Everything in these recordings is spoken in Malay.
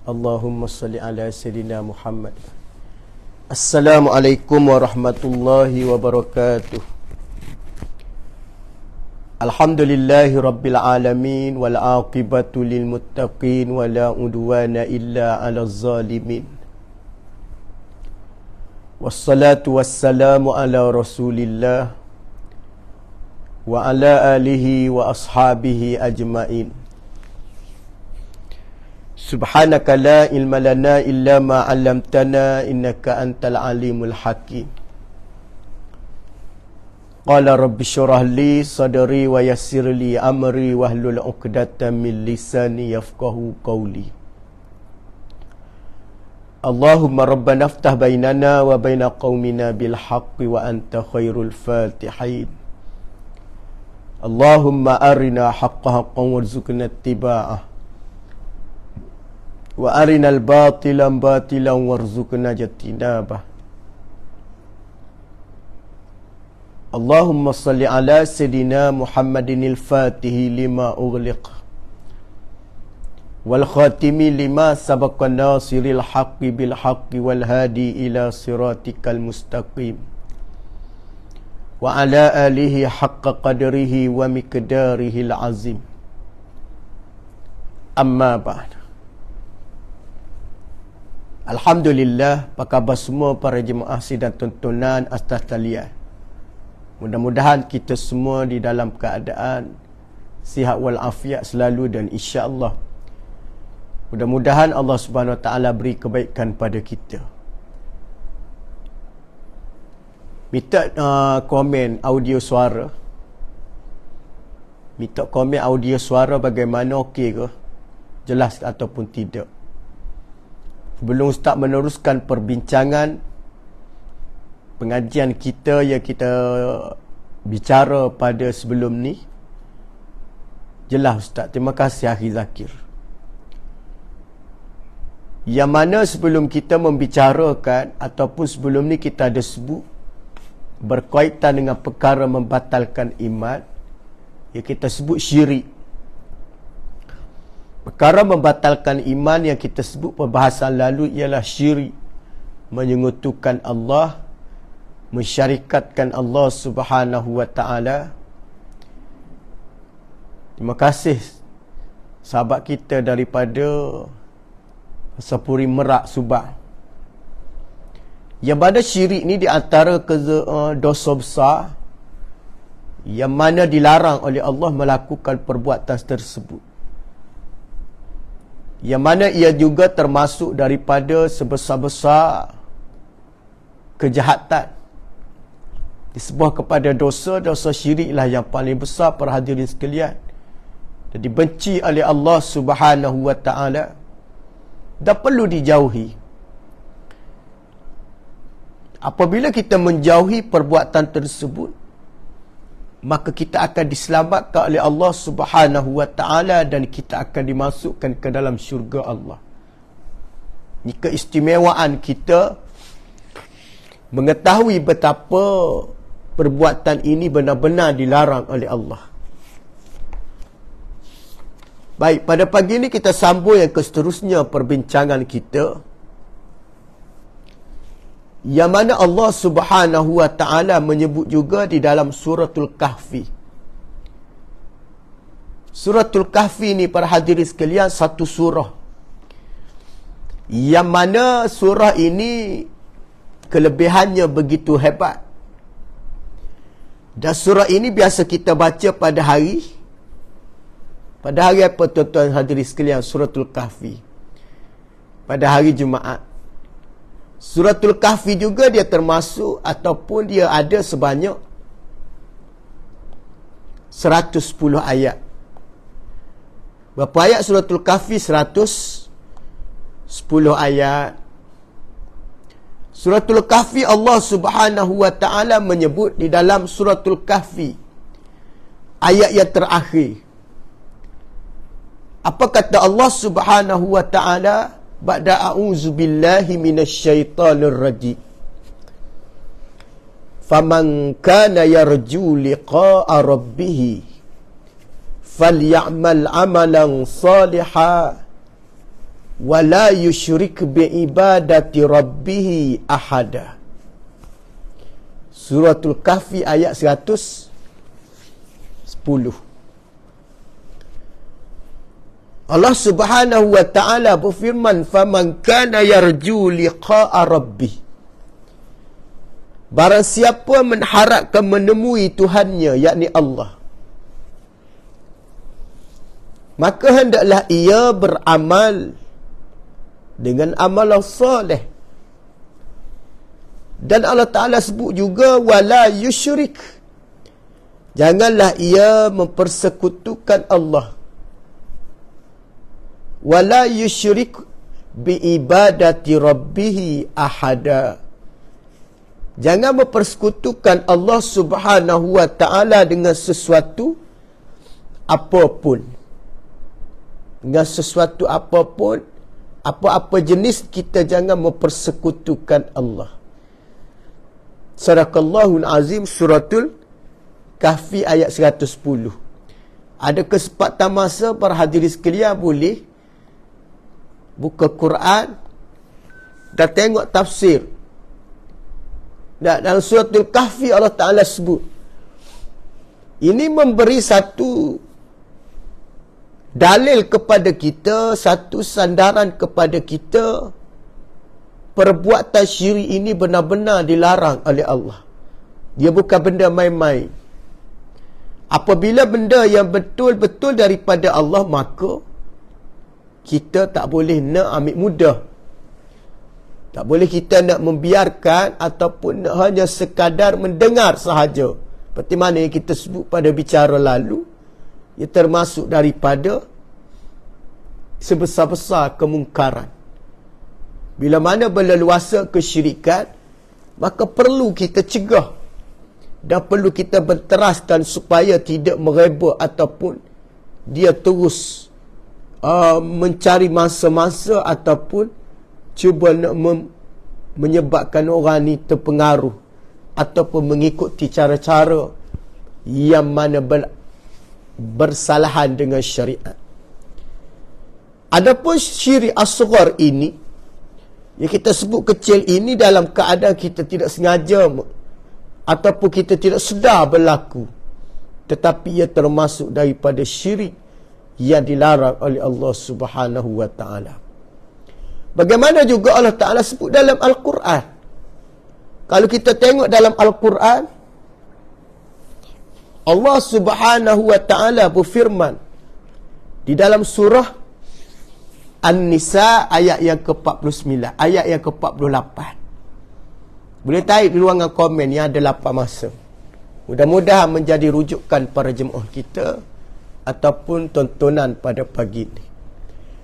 Allahumma salli ala Sayyidina Muhammad. Assalamualaikum warahmatullahi wabarakatuh. Alhamdulillahi rabbil alamin wal aqibatu lil muttaqin wala udwana illa 'alal zalimin. Wassalatu wassalamu ala Rasulillah wa ala alihi wa ashabihi ajmain. Subhanaka la ilma lana illa ma 'allamtana innaka antal alimul hakim. Qala rabbi shrah li sadri wa yassir li amri wahlul 'uqdatam min lisani yafqahu qawli. Allahumma rabbana iftah bainana wa baina qaumina bil haqqi wa anta khairul fatihin. Allahumma arina haqqa haqqan warzuqna ittiba'ah wa arinal batilan batilan warzuqna ijtinabah. Allahumma salli ala Sayyidina Muhammadinil Fatihi lima ughliq wal khatimi lima sabaqa nasiril haqqi bil haqqi wal hadi ila siratikal mustaqim wa ala alihi haqqa qadrihi wa miqdarihil azim. Amma ba'd. Alhamdulillah, apa khabar semua para jemaah sidang tontonan Astas Talian. Mudah-mudahan kita semua di dalam keadaan sihat wal afiat selalu, dan insya-Allah mudah-mudahan Allah Subhanahu Wa Taala beri kebaikan pada kita. Minta komen audio suara. Minta komen audio suara bagaimana, okey ke? Jelas ataupun tidak. Sebelum Ustaz meneruskan perbincangan pengajian kita yang kita bicara pada sebelum ni, jelas Ustaz, terima kasih Akhi Zakir. Yang mana sebelum kita membicarakan ataupun sebelum ni kita ada sebut berkaitan dengan perkara membatalkan iman, yang kita sebut syirik. Perkara membatalkan iman yang kita sebut perbahasan lalu ialah syirik, menyekutukan Allah, mensyarikatkan Allah Subhanahu Wa Taala. Terima kasih sahabat kita daripada Sapuri Merak, Subang. Yang mana syirik ni di antara dosa besar yang mana dilarang oleh Allah melakukan perbuatan tersebut. Yang mana ia juga termasuk daripada sebesar-besar kejahatan. Disebut kepada dosa syiriklah yang paling besar, para hadirin sekalian, dan dibenci oleh Allah Subhanahu Wa Taala dan perlu dijauhi. Apabila kita menjauhi perbuatan tersebut, maka kita akan diselamatkan oleh Allah Subhanahu Wa Taala dan kita akan dimasukkan ke dalam syurga Allah. Ini keistimewaan kita mengetahui betapa perbuatan ini benar-benar dilarang oleh Allah. Baik, pada pagi ini kita sambung yang seterusnya perbincangan kita, yang mana Allah Subhanahu Wa Taala menyebut juga di dalam suratul Kahfi. Suratul Kahfi ni, para hadirin sekalian, satu surah yang mana surah ini kelebihannya begitu hebat. Dan surah ini biasa kita baca pada hari apa, tuan-tuan hadirin sekalian? Suratul Kahfi pada hari Jumaat. Suratul Kahfi juga dia termasuk ataupun dia ada sebanyak 110 ayat. Berapa ayat Suratul Kahfi? 110 ayat. Suratul Kahfi, Allah Subhanahu Wa Taala menyebut di dalam Suratul Kahfi ayat yang terakhir. Apa kata Allah Subhanahu Wa Taala? Ba'da a'udzu billahi minasyaitonir rajim. Faman kana yarju liqa'a rabbih falyamal amalan salihan wala yusyrik biibadati rabbih ahada. Suratul Kahfi ayat 110. Allah Subhanahu wa taala berfirman, faman kana yarju liqa'a rabbih, barang siapa mengharapkan menemui Tuhannya, yakni Allah, maka hendaklah ia beramal dengan amalan soleh. Dan Allah Ta'ala sebut juga, wala yusyrik, janganlah ia mempersekutukan Allah. Wala yusyrik biibadati rabbih ahada, jangan mempersekutukan Allah Subhanahu wa Ta'ala dengan sesuatu apapun. Dengan sesuatu apapun, apa-apa jenis, kita jangan mempersekutukan Allah. Sadaqallahul Azim, suratul Kahfi ayat 110. Ada kesempatan masa para hadirin sekalian boleh buka Quran dan tengok tafsir. Dan dalam suratul Kahfi Allah Ta'ala sebut, ini memberi satu dalil kepada kita, satu sandaran kepada kita, perbuatan syirik ini benar-benar dilarang oleh Allah. Dia bukan benda main-main. Apabila benda yang betul-betul daripada Allah, maka kita tak boleh nak ambil mudah. Tak boleh kita nak membiarkan ataupun nak hanya sekadar mendengar sahaja. Seperti mana yang kita sebut pada bicara lalu, ia termasuk daripada sebesar-besar kemungkaran. Bila mana berleluasa kesyirikan, maka perlu kita cegah dan perlu kita berteraskan supaya tidak mereba ataupun dia terus mencari masa-masa ataupun cuba nak menyebabkan orang ni terpengaruh ataupun mengikuti cara-cara yang mana bersalahan dengan syariat. Adapun syirik asghar ini, yang kita sebut kecil ini, dalam keadaan kita tidak sengaja ataupun kita tidak sedar berlaku, tetapi ia termasuk daripada syirik yang dilarang oleh Allah Subhanahu wa Ta'ala. Bagaimana juga Allah Ta'ala sebut dalam Al-Quran. Kalau kita tengok dalam Al-Quran, Allah Subhanahu wa Ta'ala berfirman di dalam surah An-Nisa ayat yang ke-49, ayat yang ke-48. Boleh tarik di ruangan komen yang ada 8 masa. Mudah-mudahan menjadi rujukan para jemaah kita ataupun tontonan pada pagi ini.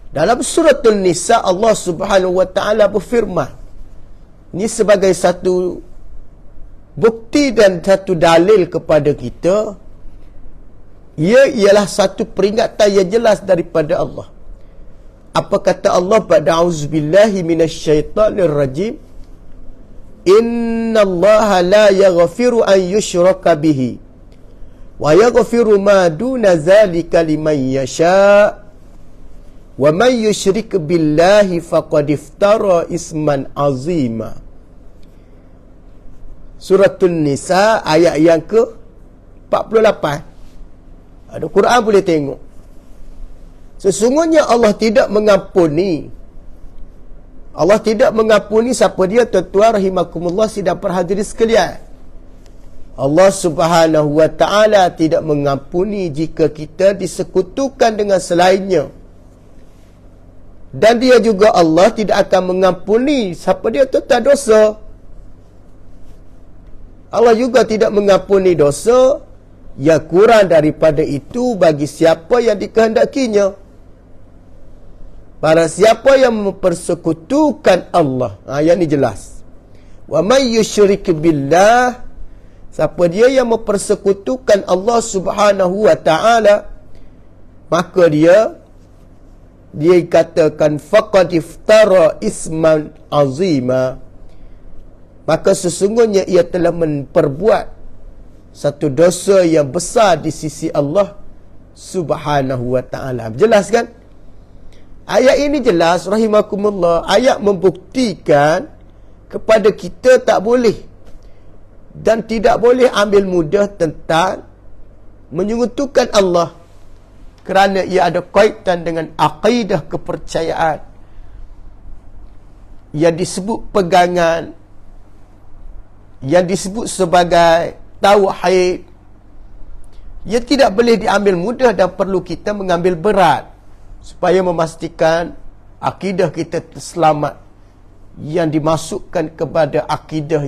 Dalam surah An-Nisa, Allah Subhanahu wa Ta'ala berfirman, ini sebagai satu bukti dan satu dalil kepada kita, ia ialah satu peringatan yang jelas daripada Allah. Apa kata Allah pada auzubillahi minasyaitanir rajim? Innallaha la yaghfiru an yushraka bihi wa yaghfiru ma duna zalika liman yasha wa man yusyrik billahi faqad iftara isman azima. Suratul Nisa ayat yang ke-48. Ada Quran boleh tengok. Sesungguhnya Allah tidak mengampuni. Allah tidak mengampuni siapa dia, tuan-tuan rahimakumullah sidang perhadirin sekalian. Allah Subhanahu wa Ta'ala tidak mengampuni jika kita disekutukan dengan selainnya. Dan dia juga, Allah tidak akan mengampuni siapa dia tuan dosa. Allah juga tidak mengampuni dosa yang kurang daripada itu bagi siapa yang dikehendakinya. Barang siapa yang mempersekutukan Allah, yang ni jelas. Wa may yusyrik billah, siapa dia yang mempersekutukan Allah Subhanahu wa Ta'ala, maka dia dikatakan faqad iftara isman azima, maka sesungguhnya ia telah memperbuat satu dosa yang besar di sisi Allah Subhanahu wa Ta'ala. Jelas kan? Ayat ini jelas, rahimakumullah, ayat membuktikan kepada kita tak boleh dan tidak boleh ambil mudah tentang menyekutukan Allah kerana ia ada kaitan dengan akidah kepercayaan yang disebut pegangan, yang disebut sebagai tauhid. Ia tidak boleh diambil mudah dan perlu kita mengambil berat supaya memastikan akidah kita terselamat, yang dimasukkan kepada akidah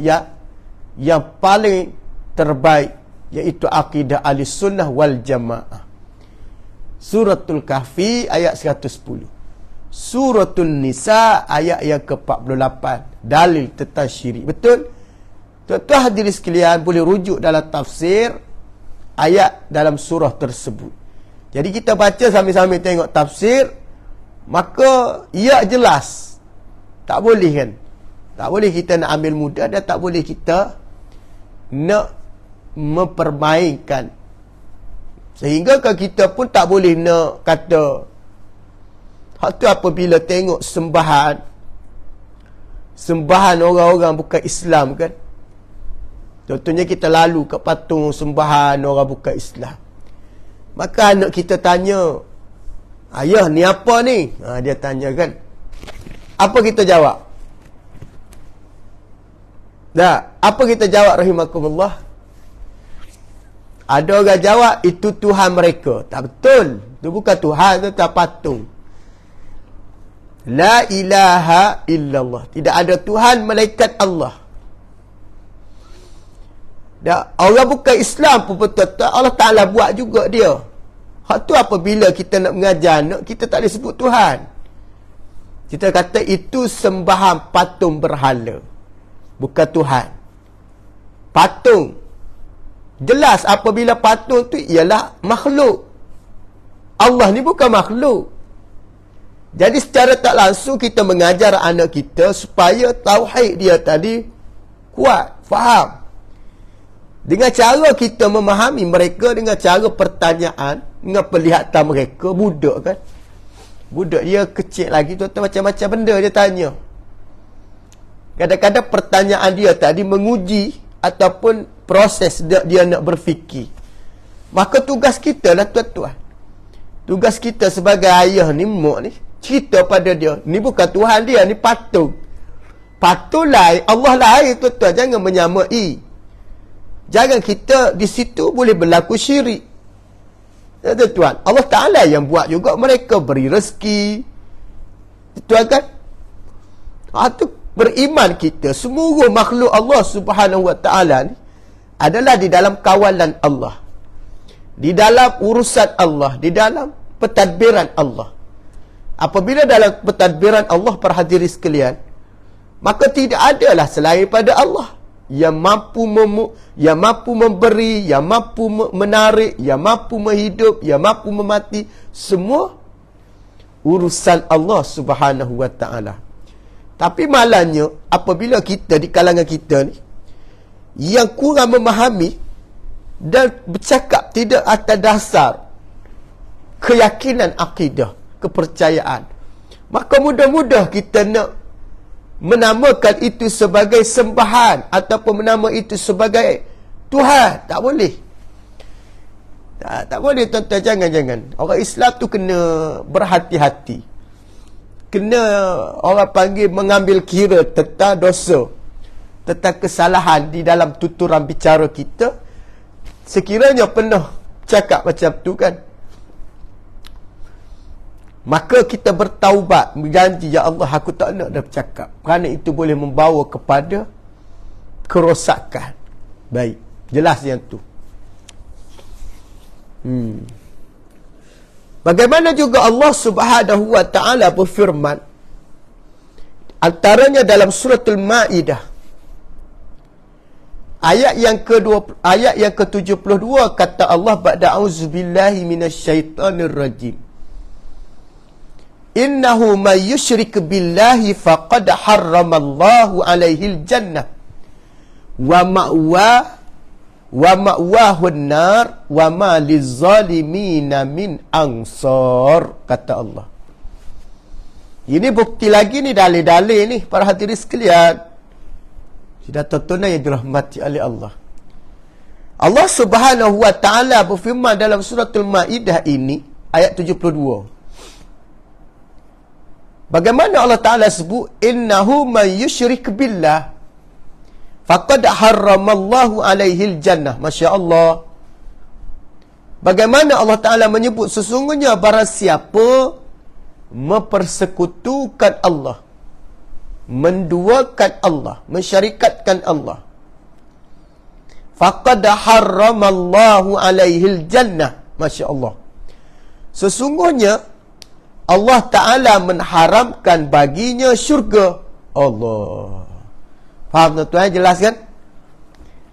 yang paling terbaik, iaitu akidah ahli sunnah wal jamaah. Suratul Kahfi ayat 110. Suratul Nisa ayat yang ke-48. Dalil tentang syirik. Betul? Tuan-tuan hadirin sekalian boleh rujuk dalam tafsir ayat dalam surah tersebut. Jadi kita baca sambil-sambil tengok tafsir, maka ia jelas. Tak boleh kan? Tak boleh kita nak ambil mudah dan tak boleh kita nak mempermainkan. Sehingga kita pun tak boleh nak kata, hak tu apabila tengok sembahan orang-orang bukan Islam kan. Contohnya kita lalu ke patung sembahan orang bukan Islam. Maka anak kita tanya, ayah ni apa ni? Dia tanya kan. Apa kita jawab? Apa kita jawab rahimakumullah? Ada orang jawab, itu Tuhan mereka. Tak betul. Itu bukan Tuhan, itu tak patung. La ilaha illallah. Tidak ada Tuhan malaikat Allah. Orang bukan Islam pun betul-betul Allah Ta'ala buat juga dia. Hak tu apabila kita nak mengajar anak, kita tak boleh sebut Tuhan. Kita kata itu sembahan patung berhala, bukan Tuhan. Patung, jelas apabila patung tu ialah makhluk. Allah ni bukan makhluk. Jadi secara tak langsung kita mengajar anak kita supaya tauhid dia tadi kuat, faham. Dengan cara kita memahami mereka, dengan cara pertanyaan, dengan penglihatan mereka, budak kan. Budak dia kecil lagi, tuan-tuan, macam-macam benda dia tanya. Kadang-kadang pertanyaan dia tadi menguji ataupun proses dia nak berfikir. Maka tugas kita lah tuan-tuan. Tugas kita sebagai ayah ni, mak ni, cerita pada dia, ni bukan Tuhan dia, ni patung. Patung lain, Allah lain tuan-tuan, jangan menyamai. Jangan kita di situ boleh berlaku syirik. Ya tuan-tuan, Allah Ta'ala yang buat juga mereka, beri rezeki. Tuan kan? Itu beriman kita, semua makhluk Allah Subhanahu Wa Ta'ala ni adalah di dalam kawalan Allah, di dalam urusan Allah, di dalam pentadbiran Allah. Apabila dalam pentadbiran Allah, para hadirin sekalian, maka tidak adalah selain pada Allah yang mampu memberi, yang mampu menarik, yang mampu menghidup, yang mampu memati. Semua urusan Allah Subhanahu Wa Ta'ala. Tapi malangnya apabila kita di kalangan kita ni yang kurang memahami dan bercakap tidak atas dasar keyakinan akidah, kepercayaan, maka mudah-mudah kita nak menamakan itu sebagai sembahan ataupun menama itu sebagai Tuhan. Tak boleh. Tak boleh tuan-tuan, jangan. Orang Islam tu kena berhati-hati. Kena orang panggil mengambil kira tentang dosa, tentang kesalahan di dalam tuturan bicara kita. Sekiranya pernah cakap macam tu kan, maka kita bertaubat, berjanji, ya Allah, aku tak nak dah bercakap, kerana itu boleh membawa kepada kerosakan. Baik, jelas yang tu. Bagaimana juga Allah Subhanahu Wa Ta'ala berfirman, antaranya dalam suratul Maidah ayat yang ke-72, kata Allah, ba'da auzubillahi minasyaitonir rajim, innahu may yusyrik billahi faqad harramallahu alaihil jannah wa ma'wahun nar wa ma lizalimina min ansar, kata Allah. Ini bukti lagi ni, dalil-dalil ni para hadirin sekalian. Sudah tonton yang dirahmati oleh Allah. Allah Subhanahu wa taala berfirman dalam suratul Maidah ini ayat 72. Bagaimana Allah Taala sebut, innahu man yusyrik billah faqad harramallahu alaihi jannah. Masya-Allah. Bagaimana Allah Taala menyebut sesungguhnya barang siapa mempersekutukan Allah, menduakan Allah, mensyarikatkan Allah, faqad harramallahu alaihi jannah. Masya-Allah. Sesungguhnya Allah Ta'ala mengharamkan baginya syurga. Allah. Faham tuan-tuan? Jelas kan?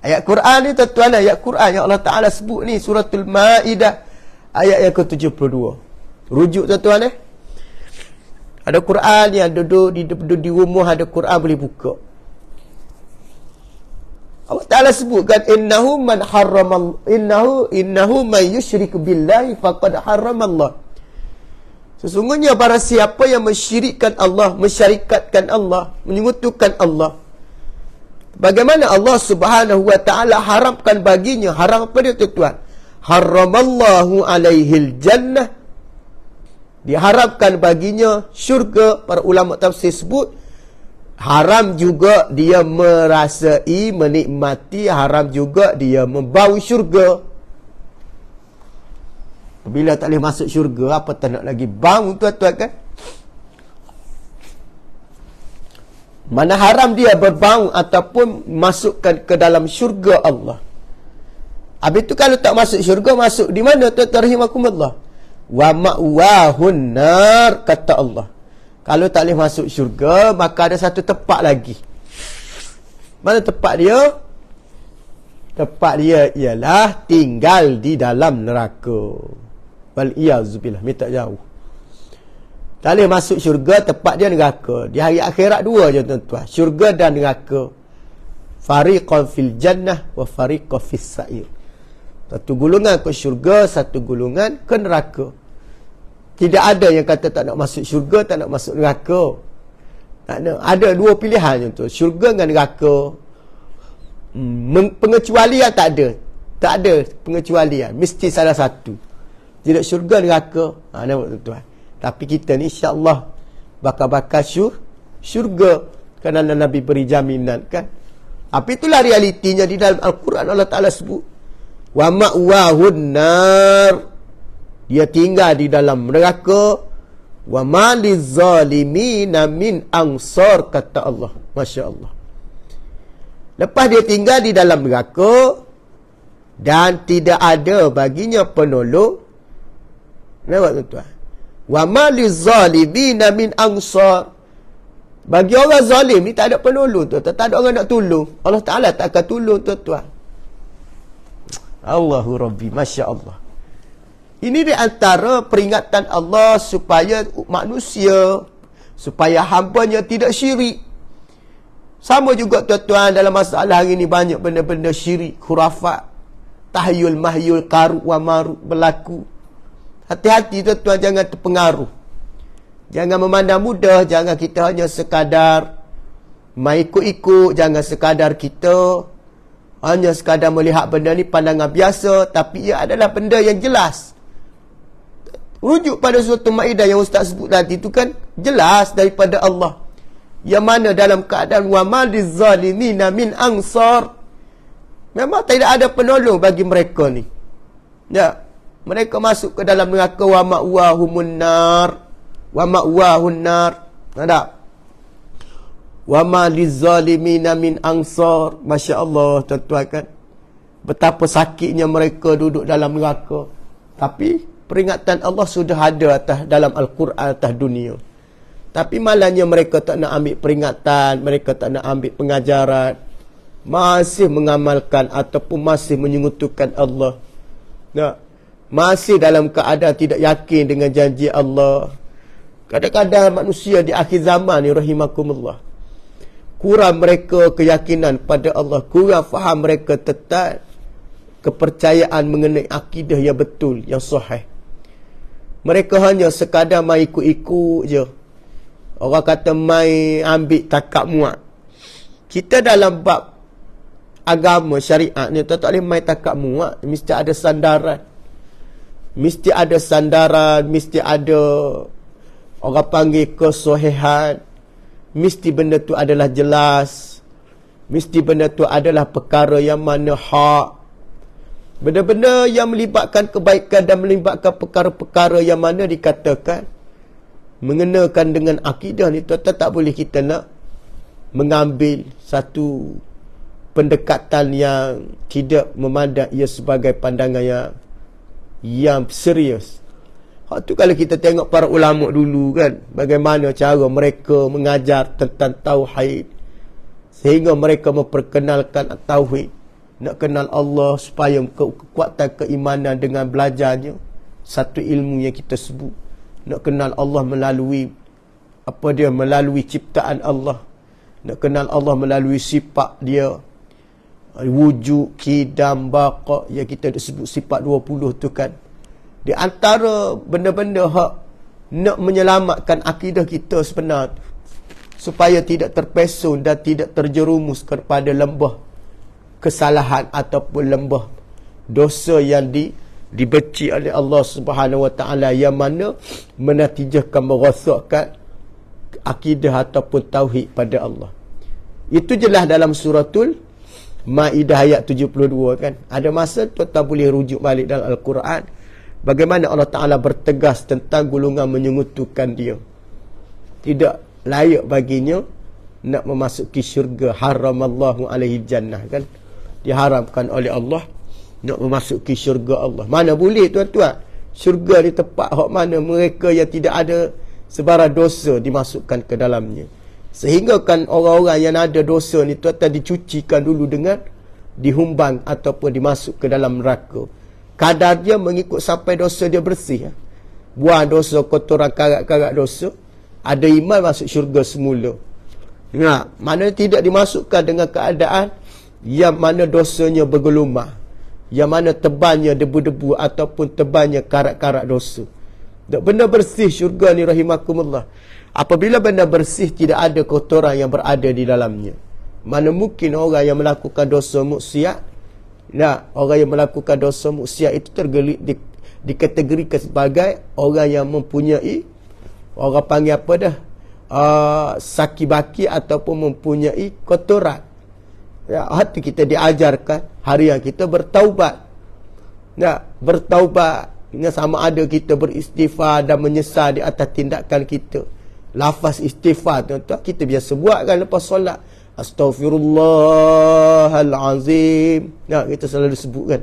Ayat Quran ni tuan-tuan, ayat Quran yang Allah Ta'ala sebut ni, suratul Maidah ayat yang ke-72. Rujuk tuan-tuan. Ada Quran yang duduk di rumah, ada Quran boleh buka. Allah Ta'ala sebutkan, innahu man yusyrik billahi faqad harramallah. Sesungguhnya barang siapa yang mensyirikkan Allah, mensyarikatkan Allah, menyekutukan Allah, bagaimana Allah Subhanahu wa taala haramkan baginya, haram apa dia tuan-tuan? Haramallahu alaihil jannah. Diharamkan baginya syurga. Para ulama tafsir sebut haram juga dia merasai, menikmati, haram juga dia membau syurga. Bila tak boleh masuk syurga, apa tak nak lagi bau tuan-tuan kan? Mana haram dia berbau ataupun masukkan ke dalam syurga Allah. Habis tu kalau tak masuk syurga, masuk di mana tuan-tuan rahimakumullah? Wa ma'wahun nar, kata Allah. Kalau tak boleh masuk syurga, maka ada satu tempat lagi. Mana tempat dia? Tempat dia ialah tinggal di dalam neraka. Wal-iyazubillah, minta jauh. Tak boleh masuk syurga, tempat dia neraka. Di hari akhirat dua je tuan-tuan, syurga dan neraka. Fariqan fil jannah wa fariqan fis sa'ir. Satu golongan ke syurga, satu golongan ke neraka. Tidak ada yang kata tak nak masuk syurga, tak nak masuk neraka. Tak ada. Ada dua pilihan tu, syurga dengan neraka. Pengecualian tak ada. Tak ada pengecualian, mesti salah satu. Tidak syurga neraka. Nampak tuan-tuan. Tapi kita ni insya-Allah bakal-bakal syurga kerana Nabi beri jaminan kan. Tapi itulah realitinya di dalam Al-Quran. Allah Ta'ala sebut wa ma'wahun nar. Dia tinggal di dalam neraka. Wa ma lizalimina min ansar, kata Allah. Masya Allah. Lepas dia tinggal di dalam neraka dan tidak ada baginya penolong. Nampak tuan-tuan? Wa ma lizalimina min ansar. Bagi orang zalim ni tak ada penolong tuan-tuan. Tak ada orang nak tolong. Allah Ta'ala tak akan tolong tuan-tuan. Allahu Rabbi, Masya Allah. Ini di antara peringatan Allah supaya manusia, supaya hambanya tidak syirik. Sama juga tuan-tuan, dalam masalah hari ini banyak benda-benda syirik, khurafat, tahyul, mahyul, karuk, wa maruk berlaku. Hati-hati tuan-tuan, jangan terpengaruh. Jangan memandang mudah, jangan kita hanya sekadar main ikut-ikut, jangan sekadar kita hanya sekadar melihat benda ni pandangan biasa, tapi ia adalah benda yang jelas. Rujuk pada suatu Maidah yang Ustaz sebut tadi itu kan jelas daripada Allah. Yang mana dalam keadaan wa ma lizalimina min ansar. Memang tidak ada penolong bagi mereka ni. Ya. Mereka masuk ke dalam neraka wa ma'wahumun nar. Wa ma'wahun nar. Ada. Wa ma lizalimina min ansar. Masya Allah tuan-tuan kan. Betapa sakitnya mereka duduk dalam neraka. Tapi peringatan Allah sudah ada atas dalam Al-Quran atas dunia. Tapi malangnya mereka tak nak ambil peringatan, mereka tak nak ambil pengajaran, masih mengamalkan ataupun masih menyekutukan Allah. Nah, masih dalam keadaan tidak yakin dengan janji Allah. Kadang-kadang manusia di akhir zaman ni rahimakumullah, kurang mereka keyakinan pada Allah, kurang faham mereka tentang kepercayaan mengenai akidah yang betul, yang sahih. Mereka hanya sekadar main ikut-ikut je. Orang kata mai ambil takak muat. Kita dalam bab agama syariat ni tak boleh mai takak muat. Mesti ada sandaran. Mesti ada sandaran, mesti ada orang panggil kesohihan. Mesti benda tu adalah jelas. Mesti benda tu adalah perkara yang mana hak. Benda-benda yang melibatkan kebaikan dan melibatkan perkara-perkara yang mana dikatakan mengenakan dengan akidah ni, tuan-tuan tak boleh kita nak mengambil satu pendekatan yang tidak memandang ia sebagai pandangan yang serius. Hak tu kalau kita tengok para ulama dulu kan, bagaimana cara mereka mengajar tentang tauhid, sehingga mereka memperkenalkan tauhid, nak kenal Allah supaya kekuatan keimanan dengan belajarnya satu ilmu yang kita sebut. Nak kenal Allah melalui melalui ciptaan Allah. Nak kenal Allah melalui sifat dia, wujud, qidam, baqa, yang kita sebut sifat 20 tu kan. Di antara benda-benda hak nak menyelamatkan akidah kita sebenar tu, supaya tidak terpesun dan tidak terjerumus kepada lembah kesalahan ataupun lembah dosa yang dibenci oleh Allah Subhanahu Wa Taala, yang mana menatijahkan merosakkan akidah ataupun tauhid pada Allah. Itu jelas dalam suratul Maidah ayat 72 kan. Ada masa tuan-tuan boleh rujuk balik dalam Al-Quran bagaimana Allah Taala bertegas tentang golongan menyekutukan dia. Tidak layak baginya nak memasuki syurga. Haramallahu alaihi jannah kan. Diharamkan oleh Allah nak memasuki syurga Allah. Mana boleh tuan-tuan? Syurga di tempat hak mana mereka yang tidak ada sebarang dosa dimasukkan ke dalamnya. Sehingga kan orang-orang yang ada dosa ni tuan-tuan dicucikan dulu dengan dihumbang ataupun dimasuk ke dalam neraka. Kadar dia mengikut sampai dosa dia bersih. Buang dosa, kotoran, karat-karat dosa. Ada iman masuk syurga semula. Nah, mana tidak dimasukkan dengan keadaan yang mana dosanya bergelumah, yang mana tebalnya debu-debu ataupun tebalnya karat-karat dosa. Benda bersih syurga ni rahimakumullah. Apabila benda bersih, tidak ada kotoran yang berada di dalamnya. Mana mungkin orang yang melakukan dosa maksiat, orang yang melakukan dosa maksiat itu dikategorikan sebagai orang yang mempunyai, orang panggil apa dah, saki-baki ataupun mempunyai kotoran. Hati kita diajarkan harian kita bertaubat. Bertaubat sama ada kita beristighfar dan menyesal di atas tindakan kita. Lafaz istighfar tuan-tuan kita biasa buat kan lepas solat. Astaghfirullahalazim. Kita selalu sebut kan.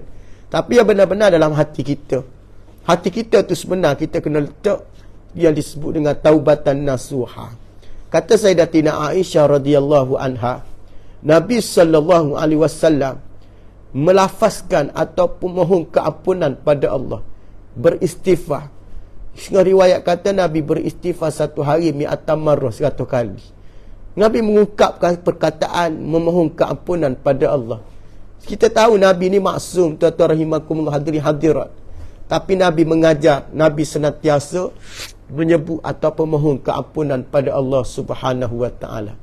Tapi yang benar-benar dalam hati kita. Hati kita tu sebenar kita kena letak yang disebut dengan taubatan nasuha. Kata Sayyidatina Aisyah radhiyallahu anha, Nabi sallallahu alaihi wasallam melafazkan ataupun mohon keampunan pada Allah, beristighfar. Setengah riwayat kata Nabi beristighfar satu hari mi'atan marrah, 100 kali. Nabi mengungkapkan perkataan memohon keampunan pada Allah. Kita tahu Nabi ni maksum, tuan-tuan rahimakumullah hadirin. Tapi Nabi mengajar, Nabi senantiasa menyebut ataupun mohon keampunan pada Allah Subhanahu Wa Taala.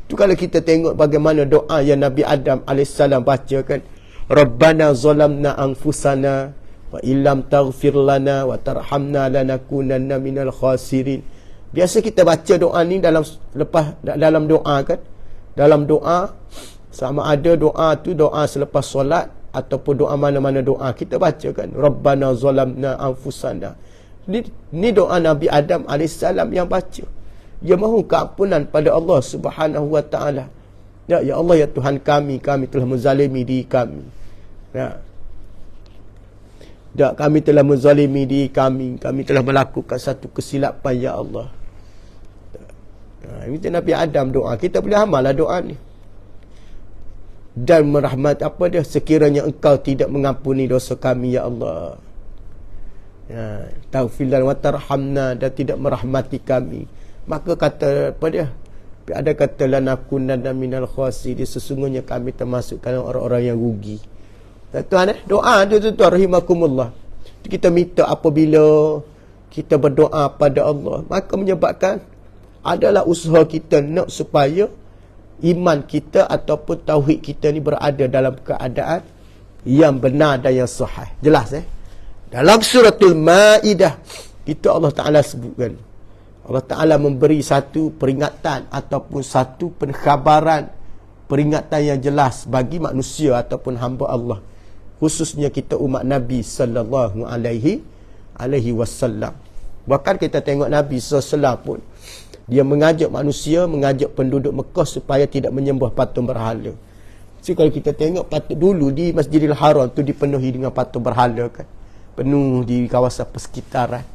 Tu kalau kita tengok bagaimana doa yang Nabi Adam AS baca kan, Rabbana zalamna anfusana wa illam taghfir lana wa tarhamna lanakunanna minal khasirin. Biasa kita baca doa ni dalam doa kan. Dalam doa, sama ada doa tu doa selepas solat ataupun doa mana-mana doa kita baca kan, Rabbana zalamna anfusana. Ni doa Nabi Adam AS yang baca. Dia mohon keampunan pada Allah Subhanahu Wa Taala. Ya Allah, ya Tuhan kami telah menzalimi diri kami. Kami telah menzalimi diri kami telah melakukan satu kesilapan ya Allah. Ini Nabi Adam doa. Kita boleh amallah doa ni. Dan merahmat sekiranya engkau tidak mengampuni dosa kami ya Allah. Taufil wa tarhamna, dan tidak merahmati kami. Maka kata ada kata lanakunanna minal khasirin, sesungguhnya kami termasuk kalangan orang-orang yang rugi. Tuan doa tu tuan rahimakumullah. Kita minta apabila kita berdoa pada Allah, maka menyebabkan adalah usaha kita nak supaya iman kita ataupun tauhid kita ni berada dalam keadaan yang benar dan yang sahih. Jelas Dalam suratul Maidah itu Allah Ta'ala sebutkan, Allah Ta'ala memberi satu peringatan ataupun satu penkhabaran, peringatan yang jelas bagi manusia ataupun hamba Allah, khususnya kita umat Nabi sallallahu alaihi wasallam. Bahkan kita tengok Nabi SAW pun dia mengajak manusia, mengajak penduduk Mekah supaya tidak menyembah patung berhala. So kalau kita tengok patung dulu di Masjidil Haram tu dipenuhi dengan patung berhala kan, penuh di kawasan persekitaran.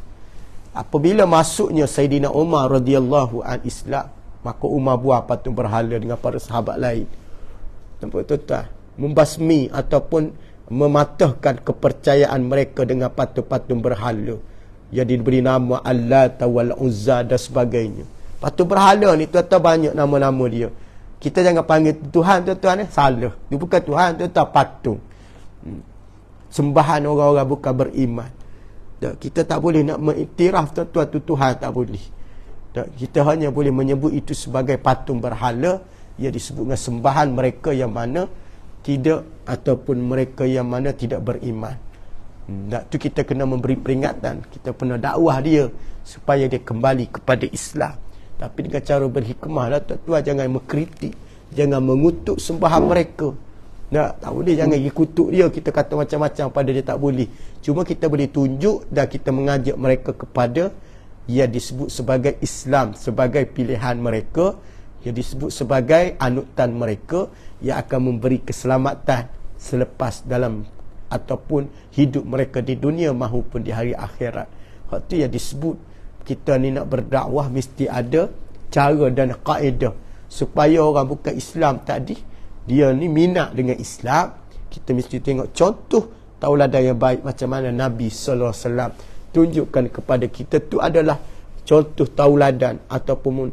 Apabila masuknya Sayyidina Umar radhiyallahu an Islam, maka Umar buah patung berhala dengan para sahabat lain. Nampak tuan-tuan, membasmi ataupun mematahkan kepercayaan mereka dengan patung-patung berhala yang diberi nama Al-Lat wal Uzza dan sebagainya. Patung berhala ni tuan-tuan banyak nama-nama dia. Kita jangan panggil Tuhan tuan-tuan salah. Dia bukan Tuhan, tuan-tuan, patung. Sembahan orang-orang bukan beriman. Kita tak boleh nak mengiktiraf tuan-tuan tu Tuhan, tak boleh. Kita hanya boleh menyebut itu sebagai patung berhala yang disebut dengan sembahan mereka yang mana tidak ataupun mereka yang mana tidak beriman. Tu kita kena memberi peringatan, kita kena dakwah dia supaya dia kembali kepada Islam. Tapi dengan cara berhikmah lah tuan-tuan, jangan mengkritik, jangan mengutuk sembahan mereka. Tak boleh, jangan pergi kutuk dia, kita kata macam-macam pada dia, tak boleh. Cuma kita boleh tunjuk dan kita mengajak mereka kepada yang disebut sebagai Islam, sebagai pilihan mereka, yang disebut sebagai anutan mereka yang akan memberi keselamatan selepas dalam ataupun hidup mereka di dunia maupun di hari akhirat. Hak tu yang disebut kita ni nak berdakwah mesti ada cara dan kaedah supaya orang bukan Islam tadi dia ni minat dengan Islam. Kita mesti tengok contoh tauladan yang baik macam mana Nabi sallallahu alaihi wasallam tunjukkan kepada kita, tu adalah contoh tauladan ataupun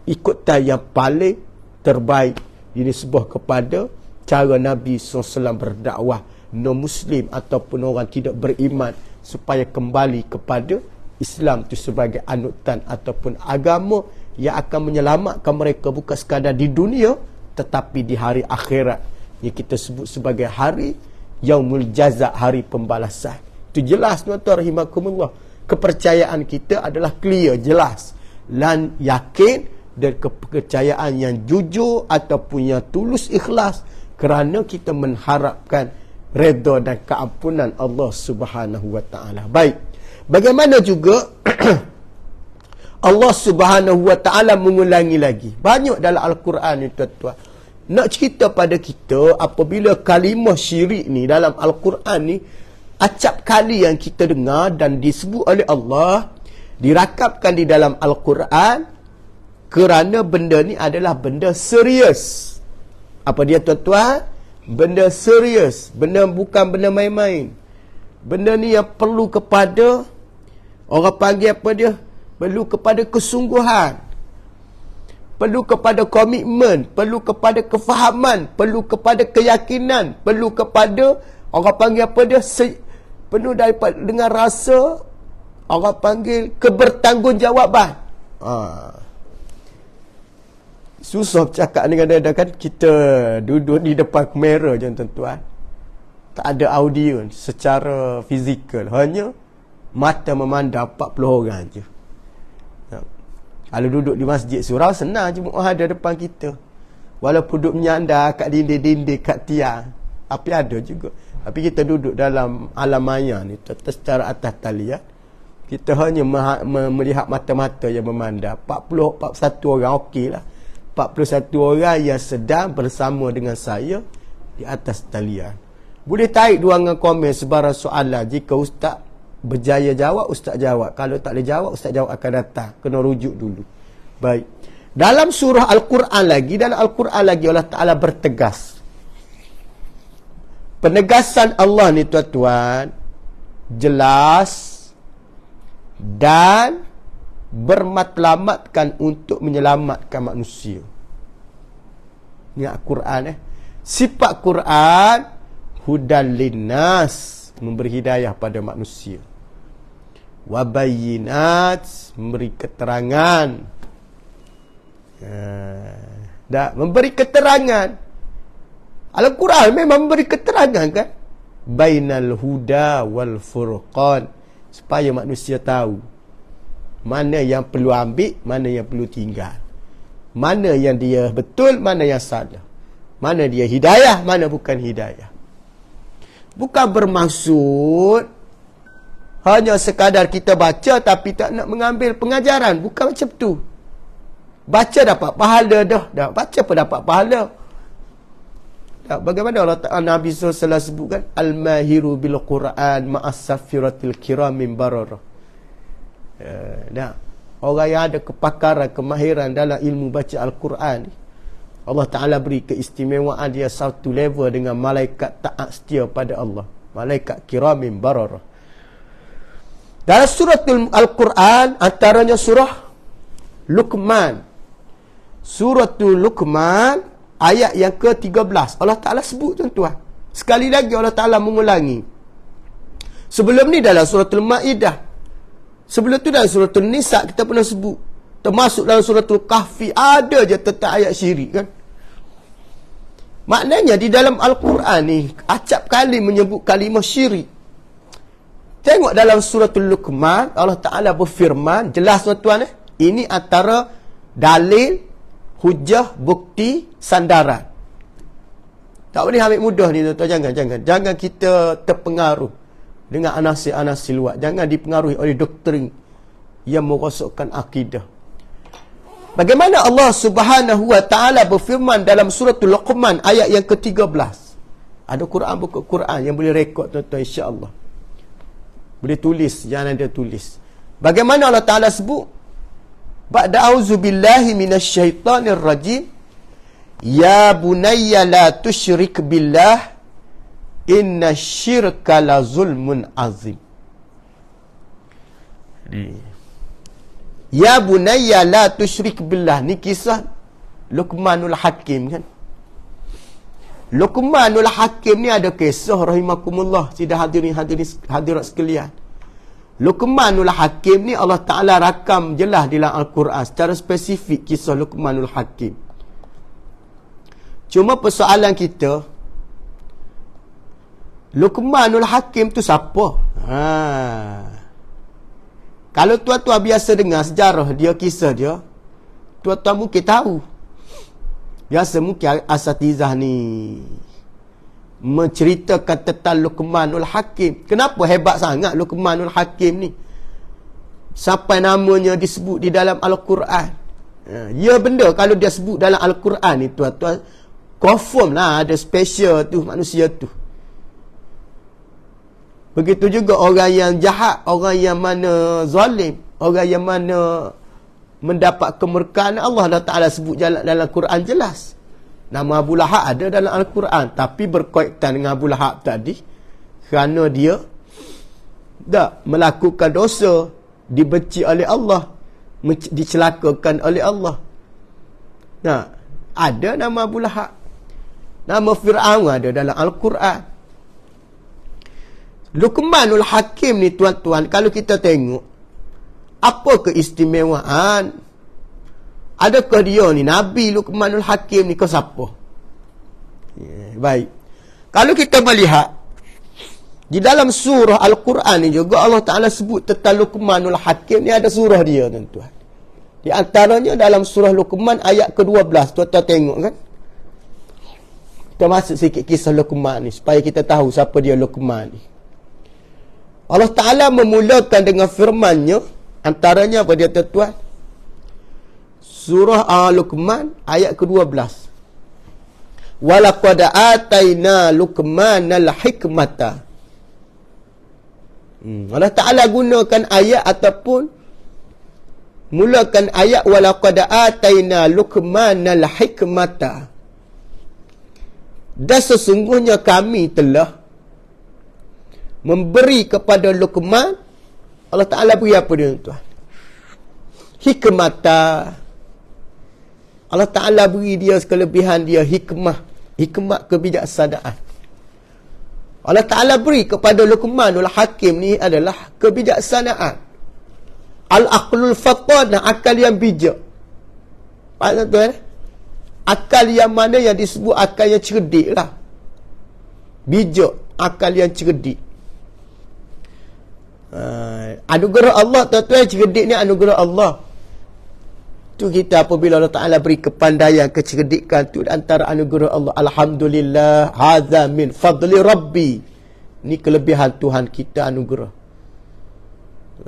ikutan yang paling terbaik ini sebuah kepada cara Nabi SAW berdakwah non-Muslim ataupun orang tidak beriman supaya kembali kepada Islam itu sebagai anutan ataupun agama yang akan menyelamatkan mereka bukan sekadar di dunia tetapi di hari akhirat yang kita sebut sebagai hari Yaumul Jaza, hari pembalasan. Itu jelas tuan-tuan rahimakumullah. Kepercayaan kita adalah clear, jelas, dan yakin, dan kepercayaan yang jujur ataupun yang tulus ikhlas kerana kita mengharapkan redha dan keampunan Allah Subhanahu wa taala. Baik. Bagaimana juga Allah Subhanahu wa taala mengulangi lagi. Banyak dalam Al-Quran ni tuan-tuan. Nak cerita pada kita apabila kalimah syirik ni dalam Al-Quran ni acap kali yang kita dengar dan disebut oleh Allah, dirakapkan di dalam Al-Quran kerana benda ni adalah benda serius. Apa dia tuan-tuan? Benda serius, benda bukan benda main-main. Benda ni yang perlu kepada, orang panggil apa dia? Perlu kepada kesungguhan, perlu kepada komitmen, perlu kepada kefahaman, perlu kepada keyakinan, perlu kepada, orang panggil apa dia? Penuh daripada dengan rasa, orang panggil kebertanggungjawaban. Susah bercakap dengan dia kan, kita duduk di depan kamera je tuan-tuan, tak ada audio secara fizikal, hanya mata memandang 40 orang je. Kalau duduk di masjid surau senang je ada depan kita, walaupun duduk menyandar kat dinding-dinding, kat tiang, tapi ada juga. Tapi kita duduk dalam alam maya ni secara atas talian, kita hanya melihat mata-mata yang memandang 41 orang, okeylah, 41 orang yang sedang bersama dengan saya di atas talian. Boleh tarik ruangan komen sebarang soalan. Jika ustaz berjaya jawab, ustaz jawab. Kalau tak boleh jawab, ustaz jawab akan datang. Kena rujuk dulu. Baik. Dalam surah Al-Quran lagi, dalam Al-Quran lagi Allah Ta'ala bertegas. Penegasan Allah ni tuan-tuan jelas dan bermatlamatkan untuk menyelamatkan manusia. Ni Al-Quran Sifat Quran hudan linnas, memberi hidayah pada manusia. Wabayinat, memberi keterangan Memberi keterangan. Al-Quran memang memberi keterangan kan? Bainal huda wal furqan, supaya manusia tahu mana yang perlu ambil, mana yang perlu tinggal, mana yang dia betul, mana yang salah, mana dia hidayah, mana bukan hidayah. Bukan bermaksud hanya sekadar kita baca tapi tak nak mengambil pengajaran. Bukan macam tu. Baca dapat pahala dah. Baca pun dapat pahala. Bagaimana Allah Ta'ala Nabi SAW sebutkan, Al-mahiru bil Quran ma'as-safiratil kiramin bararah. Orang yang ada kepakaran, kemahiran dalam ilmu baca Al-Quran, Allah Ta'ala beri keistimewaan dia satu level dengan malaikat taat setia pada Allah, malaikat kiramin bararah. Dalam surah Al-Quran, antaranya surah Luqman. Suratul Luqman ayat yang ke-13, Allah Ta'ala sebut tuan-tuan. Sekali lagi Allah Ta'ala mengulangi. Sebelum ni dalam suratul Ma'idah, sebelum tu dalam suratul Nisa kita pernah sebut. Termasuk dalam suratul Kahfi ada je tentang ayat syirik kan. Maknanya di dalam Al-Quran ni acap kali menyebut kalimah syirik. Tengok dalam suratul Luqman, Allah Ta'ala berfirman, jelas tuan-tuan ini antara dalil, hujah, bukti, sandaran. Tak boleh ambil mudah ni tuan-tuan. Jangan kita terpengaruh dengan anasir-anasir luar. Jangan dipengaruhi oleh doktrin yang merosakkan akidah. Bagaimana Allah Subhanahu wa Ta'ala berfirman dalam suratul Luqman ayat yang ke-13. Ada Quran, buku Quran yang boleh rekod tuan-tuan, insya-Allah. Boleh tulis, jangan ada tulis. Bagaimana Allah Ta'ala sebut? Ba'da a'udzu billahi minasyaitonir rajim. Ya bunayya la tusyrik billah inna syirka la zulmun azim. Ya bunayya la tusyrik billah, ni kisah Luqmanul Hakim kan. Luqmanul Hakim ni ada kisah rahimakumullah, sidang hadirat sekalian. Luqmanul Hakim ni Allah Ta'ala rakam jelas dalam Al-Quran secara spesifik kisah Luqmanul Hakim. Cuma persoalan kita, Luqmanul Hakim tu siapa? Kalau tuan-tuan biasa dengar sejarah dia, kisah dia, tuan-tuan mungkin tahu. Biasa mungkin asatizah ni menceritakan tentang Luqmanul Hakim. Kenapa hebat sangat Luqmanul Hakim ni sampai namanya disebut di dalam Al-Quran? Ya benda kalau dia sebut dalam Al-Quran ni tuan-tuan, confirm lah ada special tu manusia tu. Begitu juga orang yang jahat, orang yang mana zalim, orang yang mana mendapat kemurkaan Allah Ta'ala sebut dalam Al-Quran jelas. Nama Abu Lahab ada dalam Al-Quran, tapi berkaitan dengan Abu Lahab tadi kerana dia tak melakukan dosa, dibenci oleh Allah, dicelakakan oleh Allah. Nah, ada nama Abu Lahab. Nama Fir'aun ada dalam Al-Quran. Luqmanul Hakim ni tuan-tuan, kalau kita tengok apa keistimewaan, adakah dia ni Nabi Luqmanul Hakim ni ke siapa? Baik. Kalau kita melihat di dalam surah Al-Quran ni juga Allah Ta'ala sebut tentang Luqmanul Hakim ni, ada surah dia tuan-tuan. Di antaranya dalam surah Luqman ayat ke-12. Tuan-tuan tengok kan. Kita masuk sikit kisah Luqman ni supaya kita tahu siapa dia Luqman ni. Allah Ta'ala memulakan dengan firman-Nya, antaranya apa dia tuan-tuan? Surah Al-Luqman ayat ke-12. Walaqad ataina Luqmanal hikmata. Allah Ta'ala gunakan ayat ataupun mulakan ayat walaqad ataina Luqmanal hikmata. Dan sesungguhnya kami telah memberi kepada Luqman, Allah Ta'ala beri apa dia tuan? Hikmata. Allah Ta'ala beri dia kelebihan dia hikmah. Hikmah kebijaksanaan. Allah Ta'ala beri kepada Luqmanul Hakim ni adalah kebijaksanaan. Al-aqlul fatanah, akal yang bijak. Faham tuan? Akal yang mana yang disebut akal yang cerdik lah. Bijak, akal yang cerdik. Anugerah Allah, tuan-tuan, cerdik ni anugerah Allah. Tu kita apabila Allah Ta'ala beri kepandaian, kecerdikan tu antara anugerah Allah. Alhamdulillah, hadza min fadli Rabbi. Ni kelebihan Tuhan kita anugerah.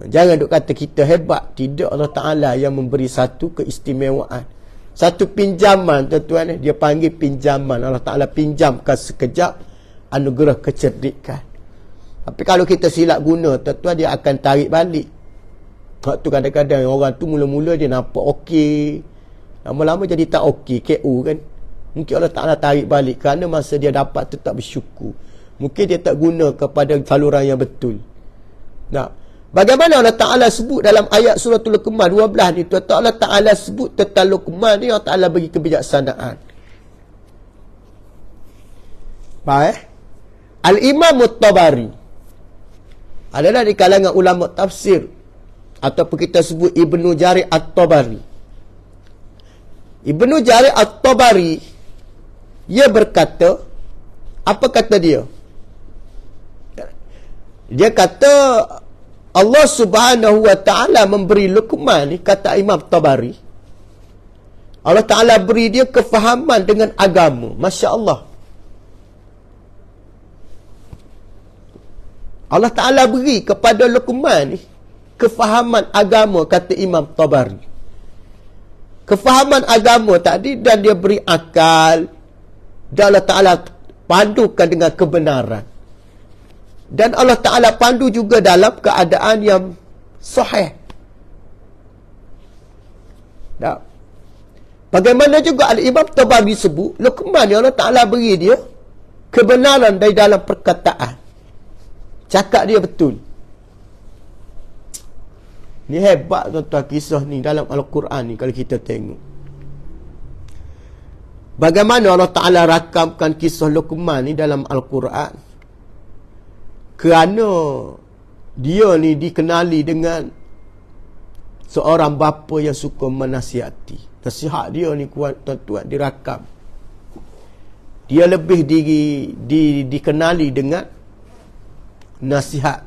Jangan duk kata kita hebat. Tidak, Allah Ta'ala yang memberi satu keistimewaan. Satu pinjaman, tuan-tuan. Dia panggil pinjaman. Allah Ta'ala pinjamkan sekejap anugerah kecerdikan. Tapi kalau kita silap guna, tuan-tuan, dia akan tarik balik. Waktu kadang-kadang orang tu mula-mula dia nampak okey. Lama-lama jadi tak okey, KO kan. Mungkin Allah Ta'ala tarik balik kerana masa dia dapat tu tak bersyukur. Mungkin dia tak guna kepada saluran yang betul. Nah, bagaimana Allah Ta'ala sebut dalam ayat suratul Luqman 12 ni, tuan-tuan, Allah Ta'ala sebut tentang Luqman ni, Allah Ta'ala bagi kebijaksanaan. Baik. Al-Imam At-Tabari adalah di kalangan ulama tafsir, ataupun kita sebut Ibnu Jarir At-Tabari. Ibnu Jarir At-Tabari, dia berkata, apa kata dia? Dia kata Allah Subhanahu wa Ta'ala memberi Luqman ni, kata Imam Tabari, Allah Ta'ala beri dia kefahaman dengan agama. Masya Allah. Allah Ta'ala beri kepada Luqman ni kefahaman agama, kata Imam Tabari. Kefahaman agama tadi, dan dia beri akal, dan Allah Ta'ala pandukan dengan kebenaran. Dan Allah Ta'ala pandu juga dalam keadaan yang sahih. Tak. Bagaimana juga Al-Imam Tabari sebut, Luqman ni Allah Ta'ala beri dia kebenaran dari dalam perkataan. Cakap dia betul. Ni hebat, tuan-tuan, kisah ni dalam Al-Quran ni kalau kita tengok. Bagaimana Allah Ta'ala rakamkan kisah Luqman ni dalam Al-Quran. Kerana dia ni dikenali dengan seorang bapa yang suka menasihati. Nasihat dia ni kuat, tuan-tuan, dirakam. Dia lebih dikenali dengan nasihat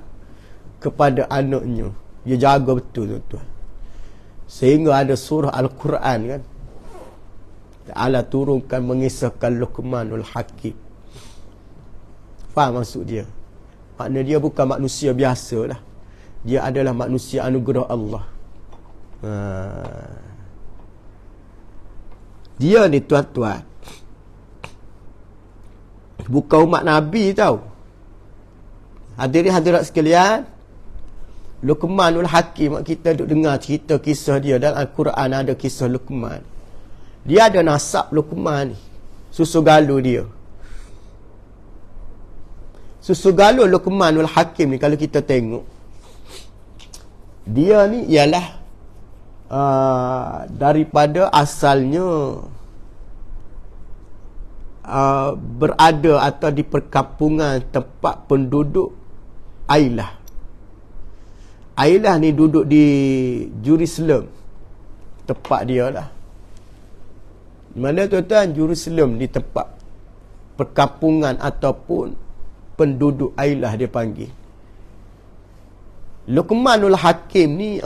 kepada anaknya. Dia jaga betul, tuan-tuan. Sehingga ada surah Al-Quran kan, Allah turunkan mengisahkan Luqmanul Hakim. Faham maksud dia? Makna dia bukan manusia biasa lah. Dia adalah manusia anugerah Allah. Dia ni, tuan-tuan, bukan umat Nabi tau. Hadirin hadirat sekalian, Luqmanul Hakim, kita duk dengar cerita kisah dia dalam Al-Quran. Ada kisah Luqman. Dia ada nasab Luqman ni, susu galuh dia. Susu galuh Luqmanul Hakim ni, kalau kita tengok, dia ni ialah daripada asalnya berada atau di perkampungan tempat penduduk Ailah. Ailah ni duduk di Jerusalem, tempat dia lah. Mana, tuan-tuan? Jerusalem di tempat perkampungan ataupun penduduk Ailah dia panggil. Luqmanul Hakim ni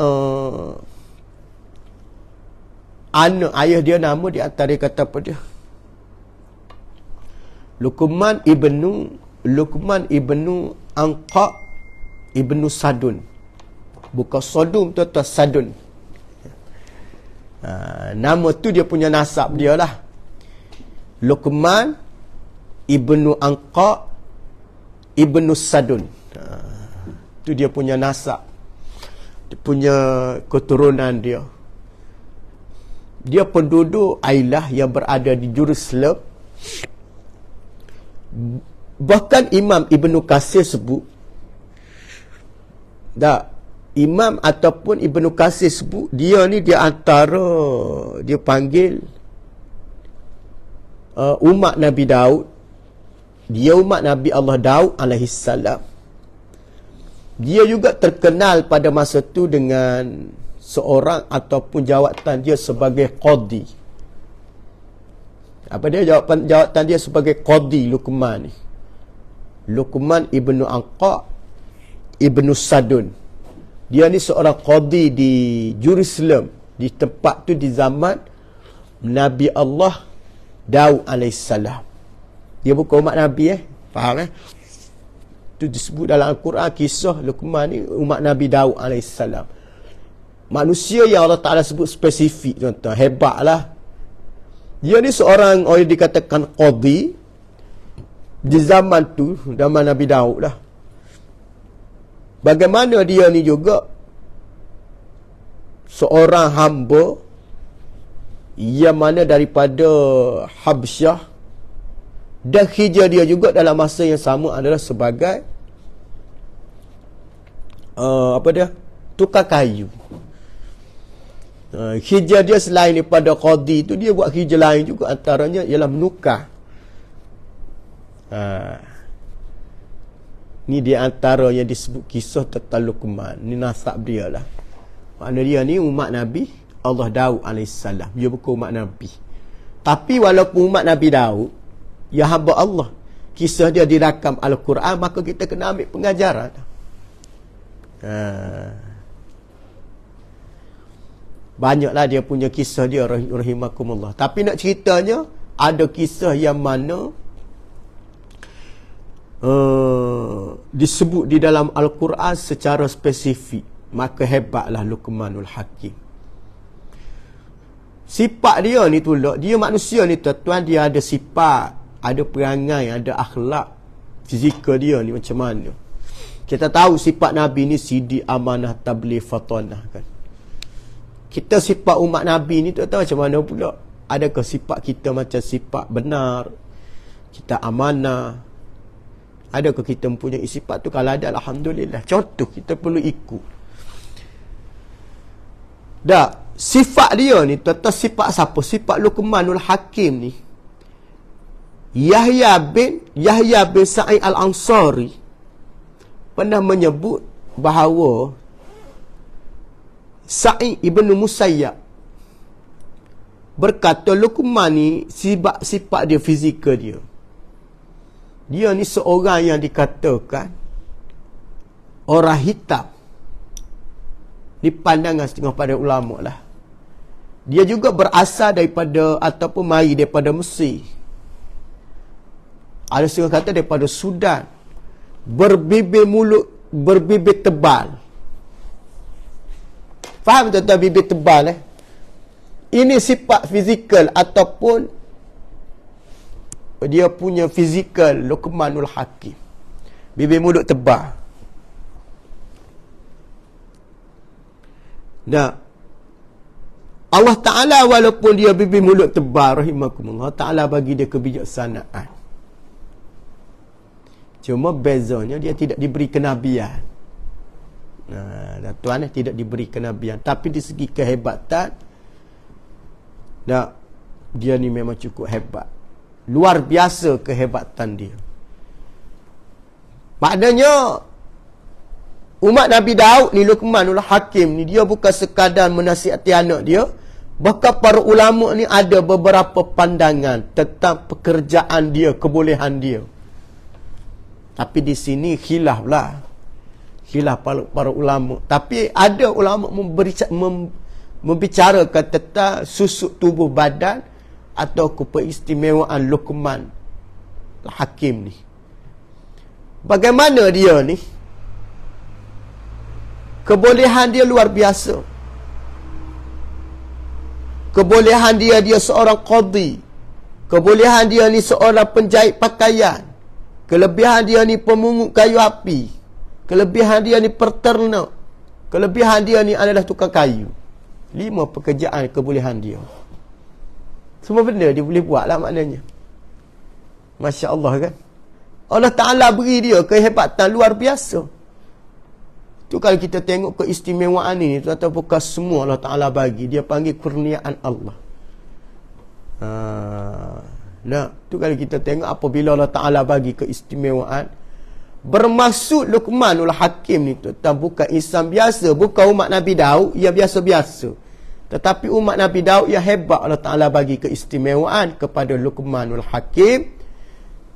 anak ayah dia, nama di antara kata apa dia? Luqman ibnu Anqa ibnu Sadun. Bukan Sodom, tuan-tuan, Sadun. Nama tu dia punya nasab dia lah. Luqman ibnu Anqa ibnu Sadun. Tu dia punya nasab. Dia punya keturunan dia. Dia penduduk Ailah yang berada di Jerusalem. Bahkan Imam Ibnu Katsir sebut, Imam ataupun Ibnu Katsir sebut, dia ni dia antara, dia panggil umat Nabi Daud. Dia umat Nabi Allah Daud alaihissalam. Dia juga terkenal pada masa tu dengan seorang ataupun jawatan dia sebagai qadi. Apa dia jawatan dia sebagai qadi Luqman ni. Luqman ibnu Anqa ibnu Sadun. Dia ni seorang qadi di Jerusalem, di tempat tu di zaman Nabi Allah Daud alaihissalam. Dia bukan umat Nabi faham tu disebut dalam Al-Quran kisah Luqman ni umat Nabi Daud alaihissalam. Manusia yang Allah Ta'ala sebut spesifik, contoh hebatlah. Dia ni seorang orang dikatakan qadi di zaman tu, zaman Nabi Daud lah. Bagaimana dia ni juga seorang hamba yang mana daripada Habsyah, dan hijrah dia juga dalam masa yang sama adalah sebagai tukar kayu. Hijrah dia selain daripada qadi tu, dia buat hijrah lain juga, antaranya ialah menukar. Ni dia antara yang disebut kisah tentang Luqman. Ni nasab dia lah. Makna dia ni umat Nabi Allah Daud alaihissalam. Dia bukan umat Nabi. Tapi walaupun umat Nabi Daud, ya hamba Allah, kisah dia dirakam Al-Quran, maka kita kena ambil pengajaran. Banyaklah dia punya kisah dia, rahimakumullah. Tapi nak ceritanya, ada kisah yang mana disebut di dalam Al-Quran secara spesifik. Maka hebatlah Luqmanul Hakim. Sifat dia ni pula, dia manusia ni tuan-tuan, dia ada sifat, ada perangai, ada akhlak fizikal dia ni macam mana. Kita tahu sifat Nabi ni sidi, amanah, tabligh, fatanah kan. Kita sifat umat Nabi ni tak tahu macam mana pula. Adakah sifat kita macam sifat benar, kita amanah? Adakah kita mempunyai sifat tu? Kalau ada, alhamdulillah. Contoh, kita perlu ikut. Dah, sifat dia ni, tuan-tuan, sifat siapa? Sifat Luqmanul Hakim ni. Yahya bin Sa'id Al-Ansari pernah menyebut bahawa Sa'id ibn Musayyab berkata Luqman ni sifat dia, fizikal dia. Dia ni seorang yang dikatakan orang hitam. Ni pandangan setengah pada ulama lah. Dia juga berasal daripada ataupun mari daripada Mesir. Ada setengah kata daripada Sudan. Berbibir tebal. Faham tuan-tuan bibir tebal Ini sifat fizikal ataupun dia punya fizikal Luqmanul Hakim. Bibir mulut tebal. Nah, Allah Ta'ala walaupun dia bibir mulut tebal, rahimakumullah, Allah Ta'ala bagi dia kebijaksanaan. Cuma bezanya dia tidak diberi kenabian. Tuan tidak diberi kenabian. Tapi di segi kehebatan, dia ni memang cukup hebat. Luar biasa kehebatan dia. Maknanya umat Nabi Daud ni, Luqmanul Hakim ni, dia bukan sekadar menasihati anak dia. Bahkan para ulama ni ada beberapa pandangan tentang pekerjaan dia, kebolehan dia. Tapi di sini khilaf lah. Khilaf para ulama. Tapi ada ulama membicarakan tentang susuk tubuh badan atau keistimewaan Luqman Hakim ni. Bagaimana dia ni? Kebolehan dia luar biasa. Kebolehan dia seorang qadi. Kebolehan dia ni seorang penjahit pakaian. Kelebihan dia ni pemungut kayu api. Kelebihan dia ni peternak. Kelebihan dia ni adalah tukang kayu. 5 pekerjaan kebolehan dia. Semua benda dia boleh buat lah maknanya. Masya Allah kan. Allah Ta'ala beri dia kehebatan luar biasa. Tu kalau kita tengok keistimewaan ini, tuan-tuan, bukan semua Allah Ta'ala bagi. Dia panggil kurniaan Allah. Tu kalau kita tengok apabila Allah Ta'ala bagi keistimewaan, bermaksud Luqmanul Hakim ni tuan-tuan bukan insan biasa, bukan umat Nabi Daud yang biasa-biasa. Tetapi umat Nabi Daud yang hebat, Allah Ta'ala bagi keistimewaan kepada Luqmanul Hakim.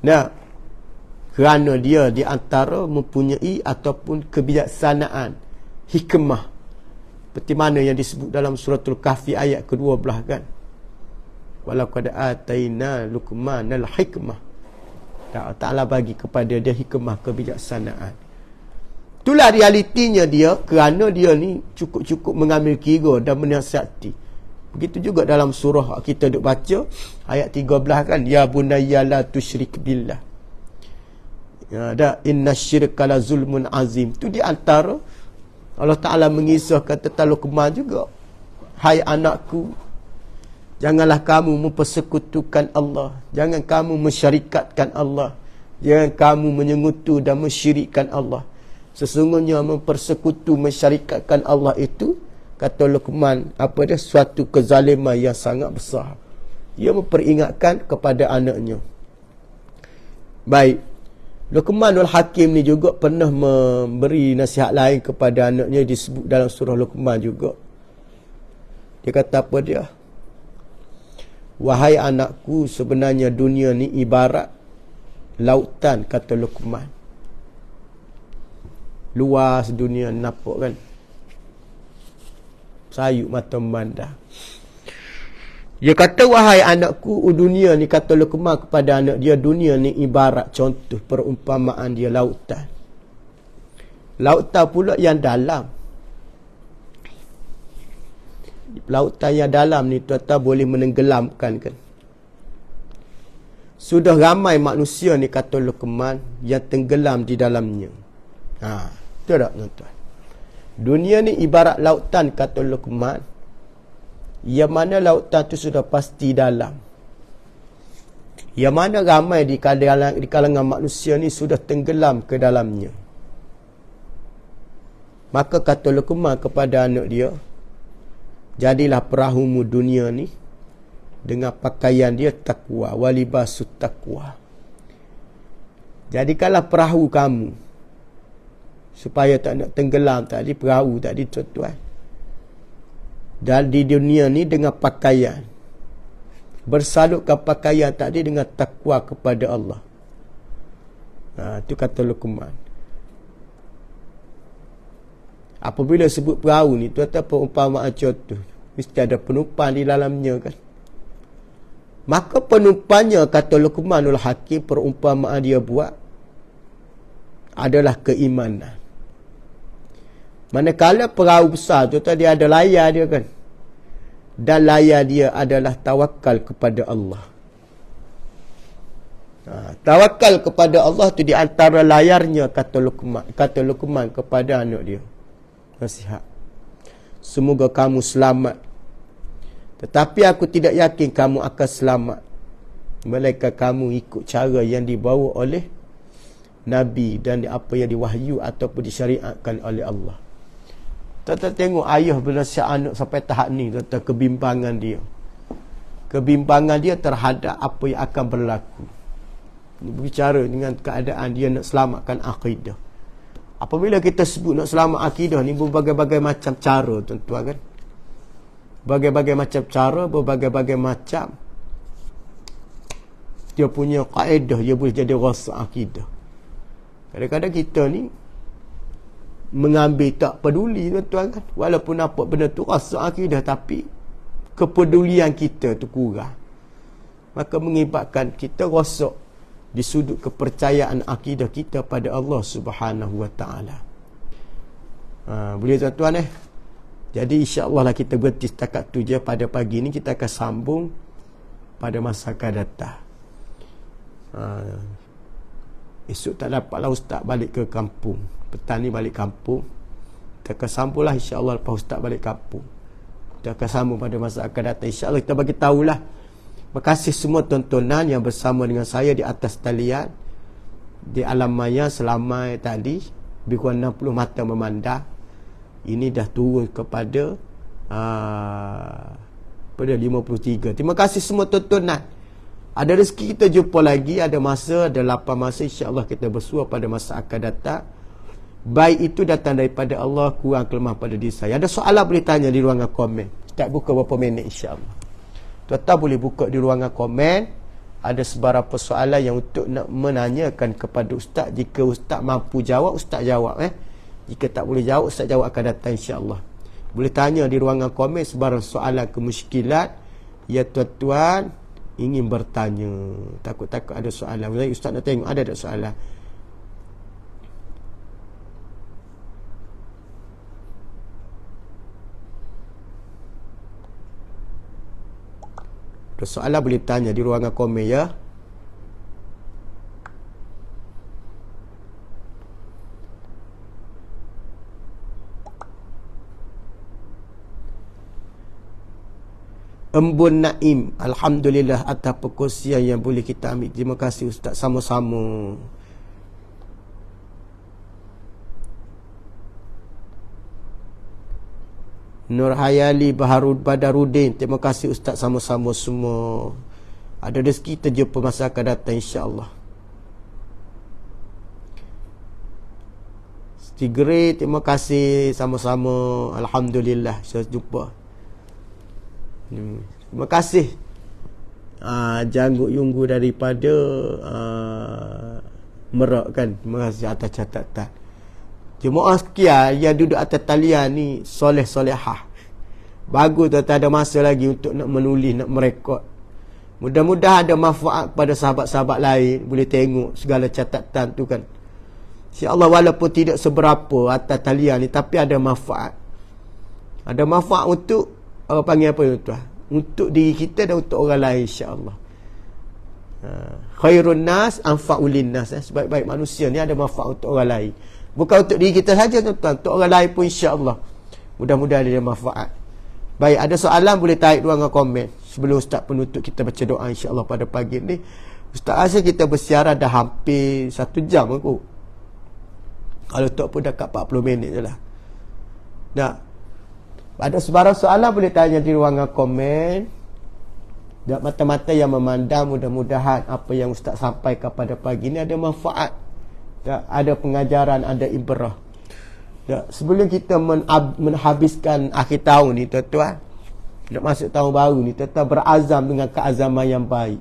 Nah, kerana dia di antara mempunyai ataupun kebijaksanaan, hikmah. Seperti mana yang disebut dalam suratul Kahfi ayat ke-12 kan. Walaqad ataina Luqmanal hikmah. Allah Ta'ala bagi kepada dia hikmah, kebijaksanaan. Itulah realitinya dia, kerana dia ni cukup-cukup mengambil kira dan menasihati. Begitu juga dalam surah kita duk baca ayat 13 kan, ya bunayya la tusyrik billah. Ya, dah inna syirka la zulmun azim. Tu di antara Allah Ta'ala mengisahkan tentang Luqman juga. Hai anakku, janganlah kamu mempersekutukan Allah. Jangan kamu mensyarikatkan Allah. Jangan kamu menyengutu dan mensyirikkan Allah. Sesungguhnya mempersekutu, mensyarikatkan Allah itu, kata Luqman, apa dia, suatu kezaliman yang sangat besar. Dia memperingatkan kepada anaknya. Baik, Luqmanul Hakim ni juga pernah memberi nasihat lain kepada anaknya, disebut dalam surah Luqman juga. Dia kata apa dia? Wahai anakku, sebenarnya dunia ni ibarat lautan, kata Luqman. Luas dunia, nampak kan? Sayuk mata memandang. Dia kata, wahai anakku, dunia ni, kata Luqman kepada anak dia, dunia ni ibarat contoh perumpamaan dia lautan. Lautan pula yang dalam. Lautan yang dalam ni tuan-tuan boleh menenggelamkan kan. Sudah ramai manusia ni, kata Luqman, yang tenggelam di dalamnya. Betul tak tuan-tuan? Dunia ni ibarat lautan, kata Luqman, yang mana lautan tu sudah pasti dalam. Yang mana ramai di kalangan manusia ni sudah tenggelam ke dalamnya. Maka kata Luqman kepada anak dia, jadilah perahumu dunia ni dengan pakaian dia takwa, walibasut takwa. Jadikanlah perahu kamu, supaya tak nak tenggelam tadi, perahu tadi tuan-tuan. Dan di dunia ni dengan pakaian, bersalutkan pakaian tadi dengan takwa kepada Allah. Itu kata Luqman. Apabila sebut perahu ni, tuan-tuan, perumpamaan contoh, mesti ada penumpang di dalamnya kan. Maka penumpangnya, kata Luqmanul Hakim, perumpamaan dia buat adalah keimanan. Manakala perahu besar tu tadi ada layar dia kan. Dan layar dia adalah tawakal kepada Allah. Tawakal kepada Allah tu di antara layarnya, kata Luqman kepada anak dia. Nasihat. Semoga kamu selamat. Tetapi aku tidak yakin kamu akan selamat, melainkan kamu ikut cara yang dibawa oleh Nabi dan apa yang diwahyu ataupun disyariatkan oleh Allah. Tuan-tuan tengok ayah bernasihat anak sampai tahap ni, tuan-tuan, kebimbangan dia. Kebimbangan dia terhadap apa yang akan berlaku. Berbicara dengan keadaan dia nak selamatkan akidah. Apabila kita sebut nak selamat akidah ni, berbagai-bagai macam cara, tuan-tuan kan. Berbagai-bagai macam cara, berbagai-bagai macam dia punya kaedah, dia boleh jadi rosak akidah. Kadang-kadang kita ni mengambil tak peduli, tuan-tuan kan. Walaupun nampak benda tu rosak akidah, tapi kepedulian kita tu kurang. Maka mengibatkan kita rosak di sudut kepercayaan akidah kita pada Allah Subhanahu Wa Taala. Boleh tuan-tuan Jadi insya-Allah lah kita berhenti setakat tu je pada pagi ni. Kita akan sambung pada masa akan datang. Esok tak dapatlah ustaz balik ke kampung. Petang ni balik kampung. Kita akan sambung lah insya-Allah lepas ustaz balik kampung. Kita akan sambung pada masa akan datang. InsyaAllah kita bagi tahulah. Terima kasih semua tontonan yang bersama dengan saya di atas talian di alam maya selama tadi. Lebih kurang 60 mata memandang. Ini dah turun kepada pada 53. Terima kasih semua tontonan. Ada rezeki kita jumpa lagi. Ada masa, ada lapang masa. InsyaAllah kita bersua pada masa akan datang. Baik itu datang daripada Allah, kurang kelemah pada diri saya. Ada soalan boleh tanya di ruangan komen. Ustaz buka berapa minit insya-Allah. Tuan-tuan boleh buka di ruangan komen. Ada sebarang persoalan yang untuk nak menanyakan kepada Ustaz. Jika Ustaz mampu jawab, Ustaz jawab. Jika tak boleh jawab, Ustaz jawab akan datang insya-Allah. Boleh tanya di ruangan komen sebarang soalan kemusykilat. Ya tuan-tuan ingin bertanya. Takut-takut ada soalan. Ustaz nak tengok ada tak soalan. Soalan boleh tanya di ruangan komen ya. Embun Naim, alhamdulillah atas perkongsian yang boleh kita ambil. Terima kasih Ustaz, sama-sama. Nur Hayali Badarudin, terima kasih Ustaz, sama-sama semua. Ada rezeki terjumpa masa akan datang insya-Allah. Stigre, terima kasih sama-sama. Alhamdulillah saya jumpa. Terima kasih. Janggut Yunggu daripada Merak kan. Terima kasih atas catatan. Jemaah sekian yang duduk atas talian ni soleh-solehah. Bagus tuan-tuan, ada masa lagi untuk nak menulis, nak merekod. Mudah-mudahan ada manfaat pada sahabat-sahabat lain. Boleh tengok segala catatan tu kan. InsyaAllah walaupun tidak seberapa atas talian ni, tapi ada manfaat. Ada manfaat untuk, orang panggil apa tuan-tuan? Untuk diri kita dan untuk orang lain insyaAllah. Khairun nas anfa'ulin nas. Sebaik-baik manusia ni ada manfaat untuk orang lain. Bukan untuk diri kita saja tuan-tuan, untuk orang lain pun insya-Allah. Mudah-mudahan ada manfaat. Baik, ada soalan boleh tarik ruangan komen. Sebelum Ustaz penutup kita baca doa insya-Allah pada pagi ni. Ustaz rasa kita bersiaran dah hampir 1 jam aku. Kalau tak pun dekat 40 minit je lah. Nah, ada sebarang soalan boleh tanya di ruangan komen. Dan mata-mata yang memandang, mudah-mudahan apa yang Ustaz sampaikan pada pagi ni ada manfaat. Ada pengajaran, ada ibrah. Sebelum kita menghabiskan akhir tahun ni tuan-tuan, nak masuk tahun baru ni, tuan-tuan berazam dengan keazaman yang baik.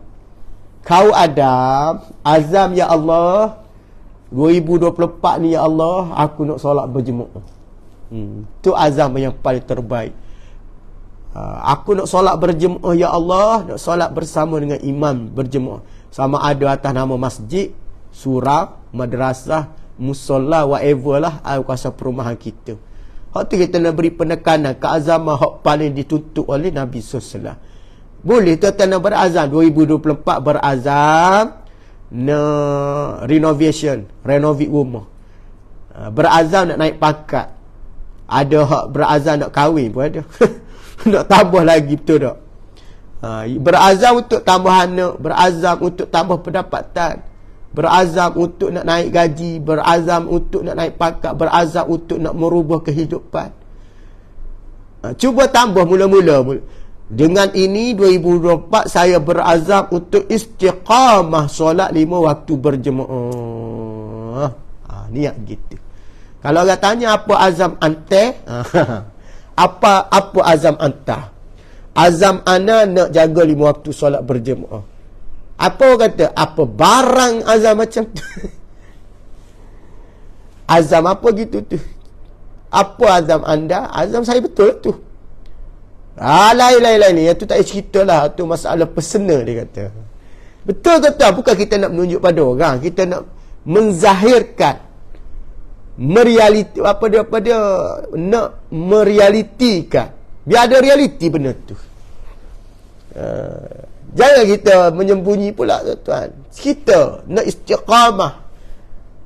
Kau Adam, azam ya Allah, 2024 ni ya Allah, aku nak solat berjemaah. Tu azam yang paling terbaik. Aku nak solat berjemaah ya Allah, nak solat bersama dengan imam berjemaah. Sama ada atas nama masjid, surau, madrasah, musola, whatever lah kawasan perumahan kita. Hak tu kita nak beri penekanan keazaman hak paling dituntut oleh Nabi SAW. Boleh tuan-tuan nak berazam 2024 berazam nak renovate rumah. Berazam nak naik pangkat. Ada hak berazam nak kahwin pun ada. Nak tambah lagi, betul tak? Berazam untuk tambah anak, berazam untuk tambah pendapatan, berazam untuk nak naik gaji, berazam untuk nak naik pangkat, berazam untuk nak merubah kehidupan. Cuba tambah mula-mula. Dengan ini 2024 saya berazam untuk istiqamah solat 5 waktu berjemaah. Niat gitu. Kalau orang tanya apa azam ante? apa azam anta? Azam ana nak jaga 5 waktu solat berjemaah. Apa orang kata? Apa barang azam macam tu? Azam apa gitu tu? Apa azam anda? Azam saya betul tu. Lain ni. Itu tak cerita lah. Itu masalah personal dia kata. Betul ke tak? Bukan kita nak menunjuk pada orang. Kita nak menzahirkan. Nak merealitikan. Biar ada realiti benda tu. Jangan kita menyembunyi pula tuan-tuan. Kita nak istiqamah.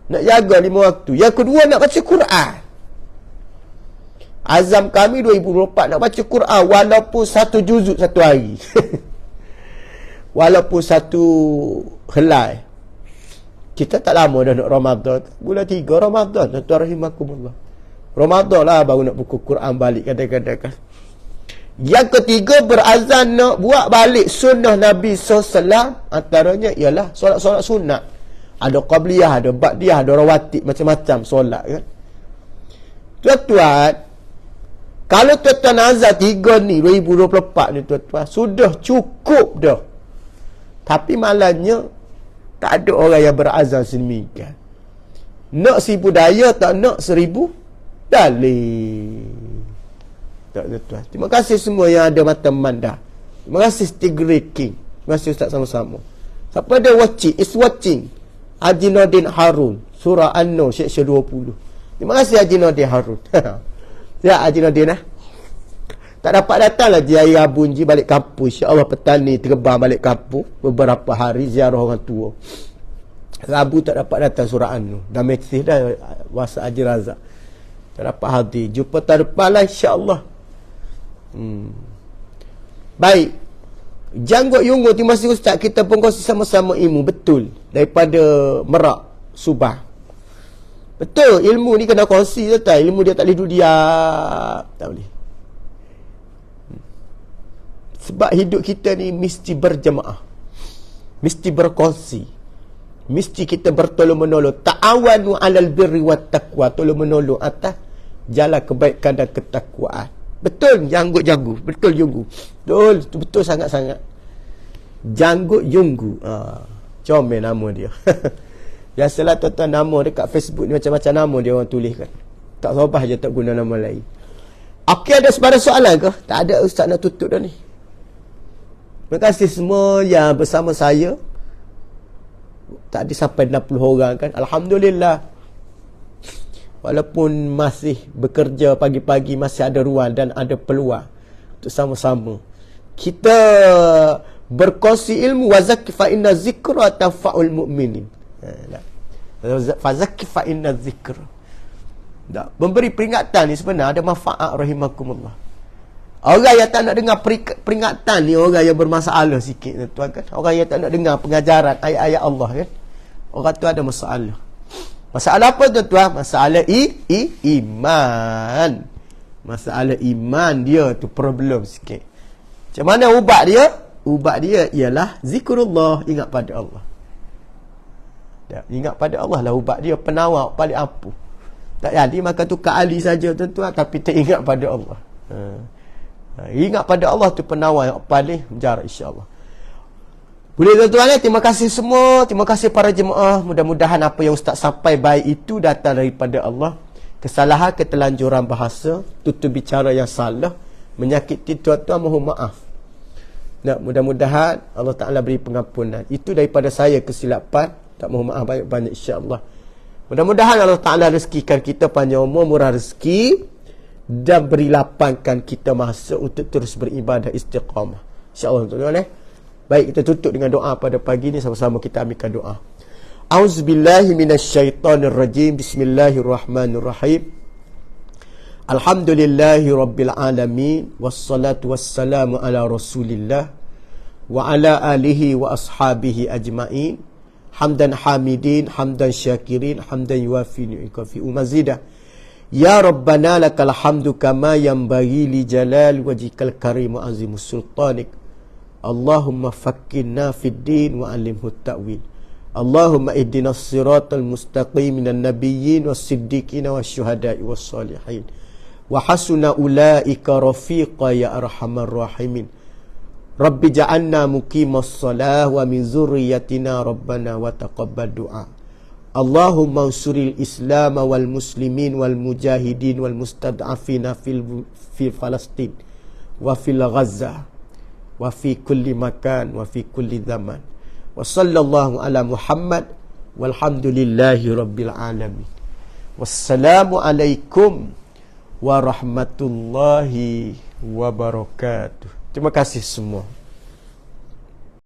Nak jaga 5 waktu. Yang kedua nak baca Quran. Azam kami 2024 nak baca Quran walaupun 1 juzuk satu hari. Walaupun 1 helai. Kita tak lama dah nak Ramadan. Bulan 3 Ramadan. Tuan rahimakumullah. Ramadan lah baru nak buku Quran balik kadang-kadang kan. Yang ketiga berazam nak buat balik sunnah Nabi SAW. Antaranya ialah solat-solat sunat. Ada qabliyah, ada ba'diyah, ada rawatib, macam-macam solat kan. Tuan-tuan, Kalau tuan-tuan azan 3 ni 2024 ni tuan-tuan, sudah cukup dah. Tapi malangnya tak ada orang yang berazan sedemikian. Nak 1000 daya, tak nak 1000 dalil. Tak, tuan-tuan. Terima kasih semua yang ada mata mandah. Terima kasih Stigray King. Terima kasih Ustaz sama-sama. Siapa ada watching, is watching. Haji Nordin Harun, surah An-Nur, section 20. Terima kasih Haji Nordin Harun. Ya, Haji Nordin tak dapat datang lah Jaya Abunji balik kampung. InsyaAllah petang ni terbang balik kampung. Beberapa hari ziarah orang tua. Rabu tak dapat datang surah An-Nur. Dah mesej dah WhatsApp Haji Razak. Tak dapat hadir. Jumpa tahun depan lah insyaAllah. Baik. Janggut Yunggu, terima kasih Ustaz. Kita pun kongsi sama-sama ilmu. Betul. Daripada Merak, Subah. Betul. Ilmu ni kena kongsi. Tak? Ilmu dia tak boleh duduk diam. Tak boleh. Sebab hidup kita ni mesti berjemaah. Mesti berkongsi. Mesti kita bertolong-menolong. Ta'awanu 'alal birri wat taqwa. Tolong-menolong atas jalan kebaikan dan ketakwaan. Betul Janggut. Betul Yunggu. Betul sangat-sangat. Janggut Yunggu. Comel nama dia. Biasalah tuan-tuan nama dekat Facebook ni macam-macam nama dia orang tuliskan. Tak sobah je tak guna nama lain. Okey, ada sebarang soalan ke? Tak ada, Ustaz nak tutup dah ni. Terima kasih semua yang bersama saya. Tadi sampai 60 orang kan. Alhamdulillah. Walaupun masih bekerja pagi-pagi, masih ada ruang dan ada peluang untuk sama-sama kita berkongsi ilmu. Wazakir fa inna zikra tanfa'ul mu'minin. Fazakir fa inna zikra. Memberi peringatan ni sebenarnya ada manfaat rahimakumullah. Orang yang tak nak dengar peringatan ni orang yang bermasalah sikit tuan kan. Orang yang tak nak dengar pengajaran ayat-ayat Allah kan. Orang tu ada masalah. Masalah apa tuan-tuan? Masalah iman. Masalah iman dia tu problem sikit. Macam mana ubat dia? Ubat dia ialah zikrullah, ingat pada Allah. Ingat pada Allah lah ubat dia, penawar paling ampuh. Tak jadi makan tukar ali saja tuan-tuan, tapi tak ingat pada Allah. Ingat pada Allah tu penawar yang paling mujarab insya-Allah. Boleh tuan-tuan, terima kasih semua. Terima kasih para jemaah. Mudah-mudahan apa yang Ustaz sampai baik itu datang daripada Allah. Kesalahan, ketelanjuran bahasa, tutur bicara yang salah, menyakiti tuan-tuan, mohon maaf. Nah, mudah-mudahan Allah Ta'ala beri pengampunan. Itu daripada saya kesilapan. Tak mohon maaf banyak-banyak insya-Allah. Mudah-mudahan Allah Ta'ala rezekikan kita panjang umur, murah rezeki, dan beri lapangkan kita masa untuk terus beribadah istiqamah insya-Allah tuan-tuan. Baik, kita tutup dengan doa pada pagi ni. Sama-sama kita ambilkan doa. Auzubillahi minasyaitonirrajim. Bismillahirrahmanirrahim. Alhamdulillahi rabbil alamin. Wassalatu wassalamu ala rasulillah wa ala alihi wa ashabihi ajma'in. Hamdan hamidin, hamdan syakirin, hamdan yuafi ni'ikafi umazidah. Ya Rabbana lakal hamdu kama yanbaghi li jalal wajhikal karim wa azimus sultanik. Allahumma fakkinna fid din wa alimhu ta'wil. Allahumma ihdinas siratal mustaqim minan nabiyyin was siddiqin wasyuhada'i was salihin. Wa hasuna ulaika rafiqa ya arhamar rahimin. Rabbi ja'alna muqimas salah wa min zurriyyatina rabbana wa taqabbal du'a. Allahumma ansuril Islam wal muslimin wal mujahidin wal mustad'afina fil Palestin wa fil Gaza wa fi kulli makan wa fi kulli zaman. Wa sallallahu ala Muhammad walhamdulillahi rabbil alamin. Wassalamu alaikum warahmatullahi wabarakatuh. Terima kasih semua.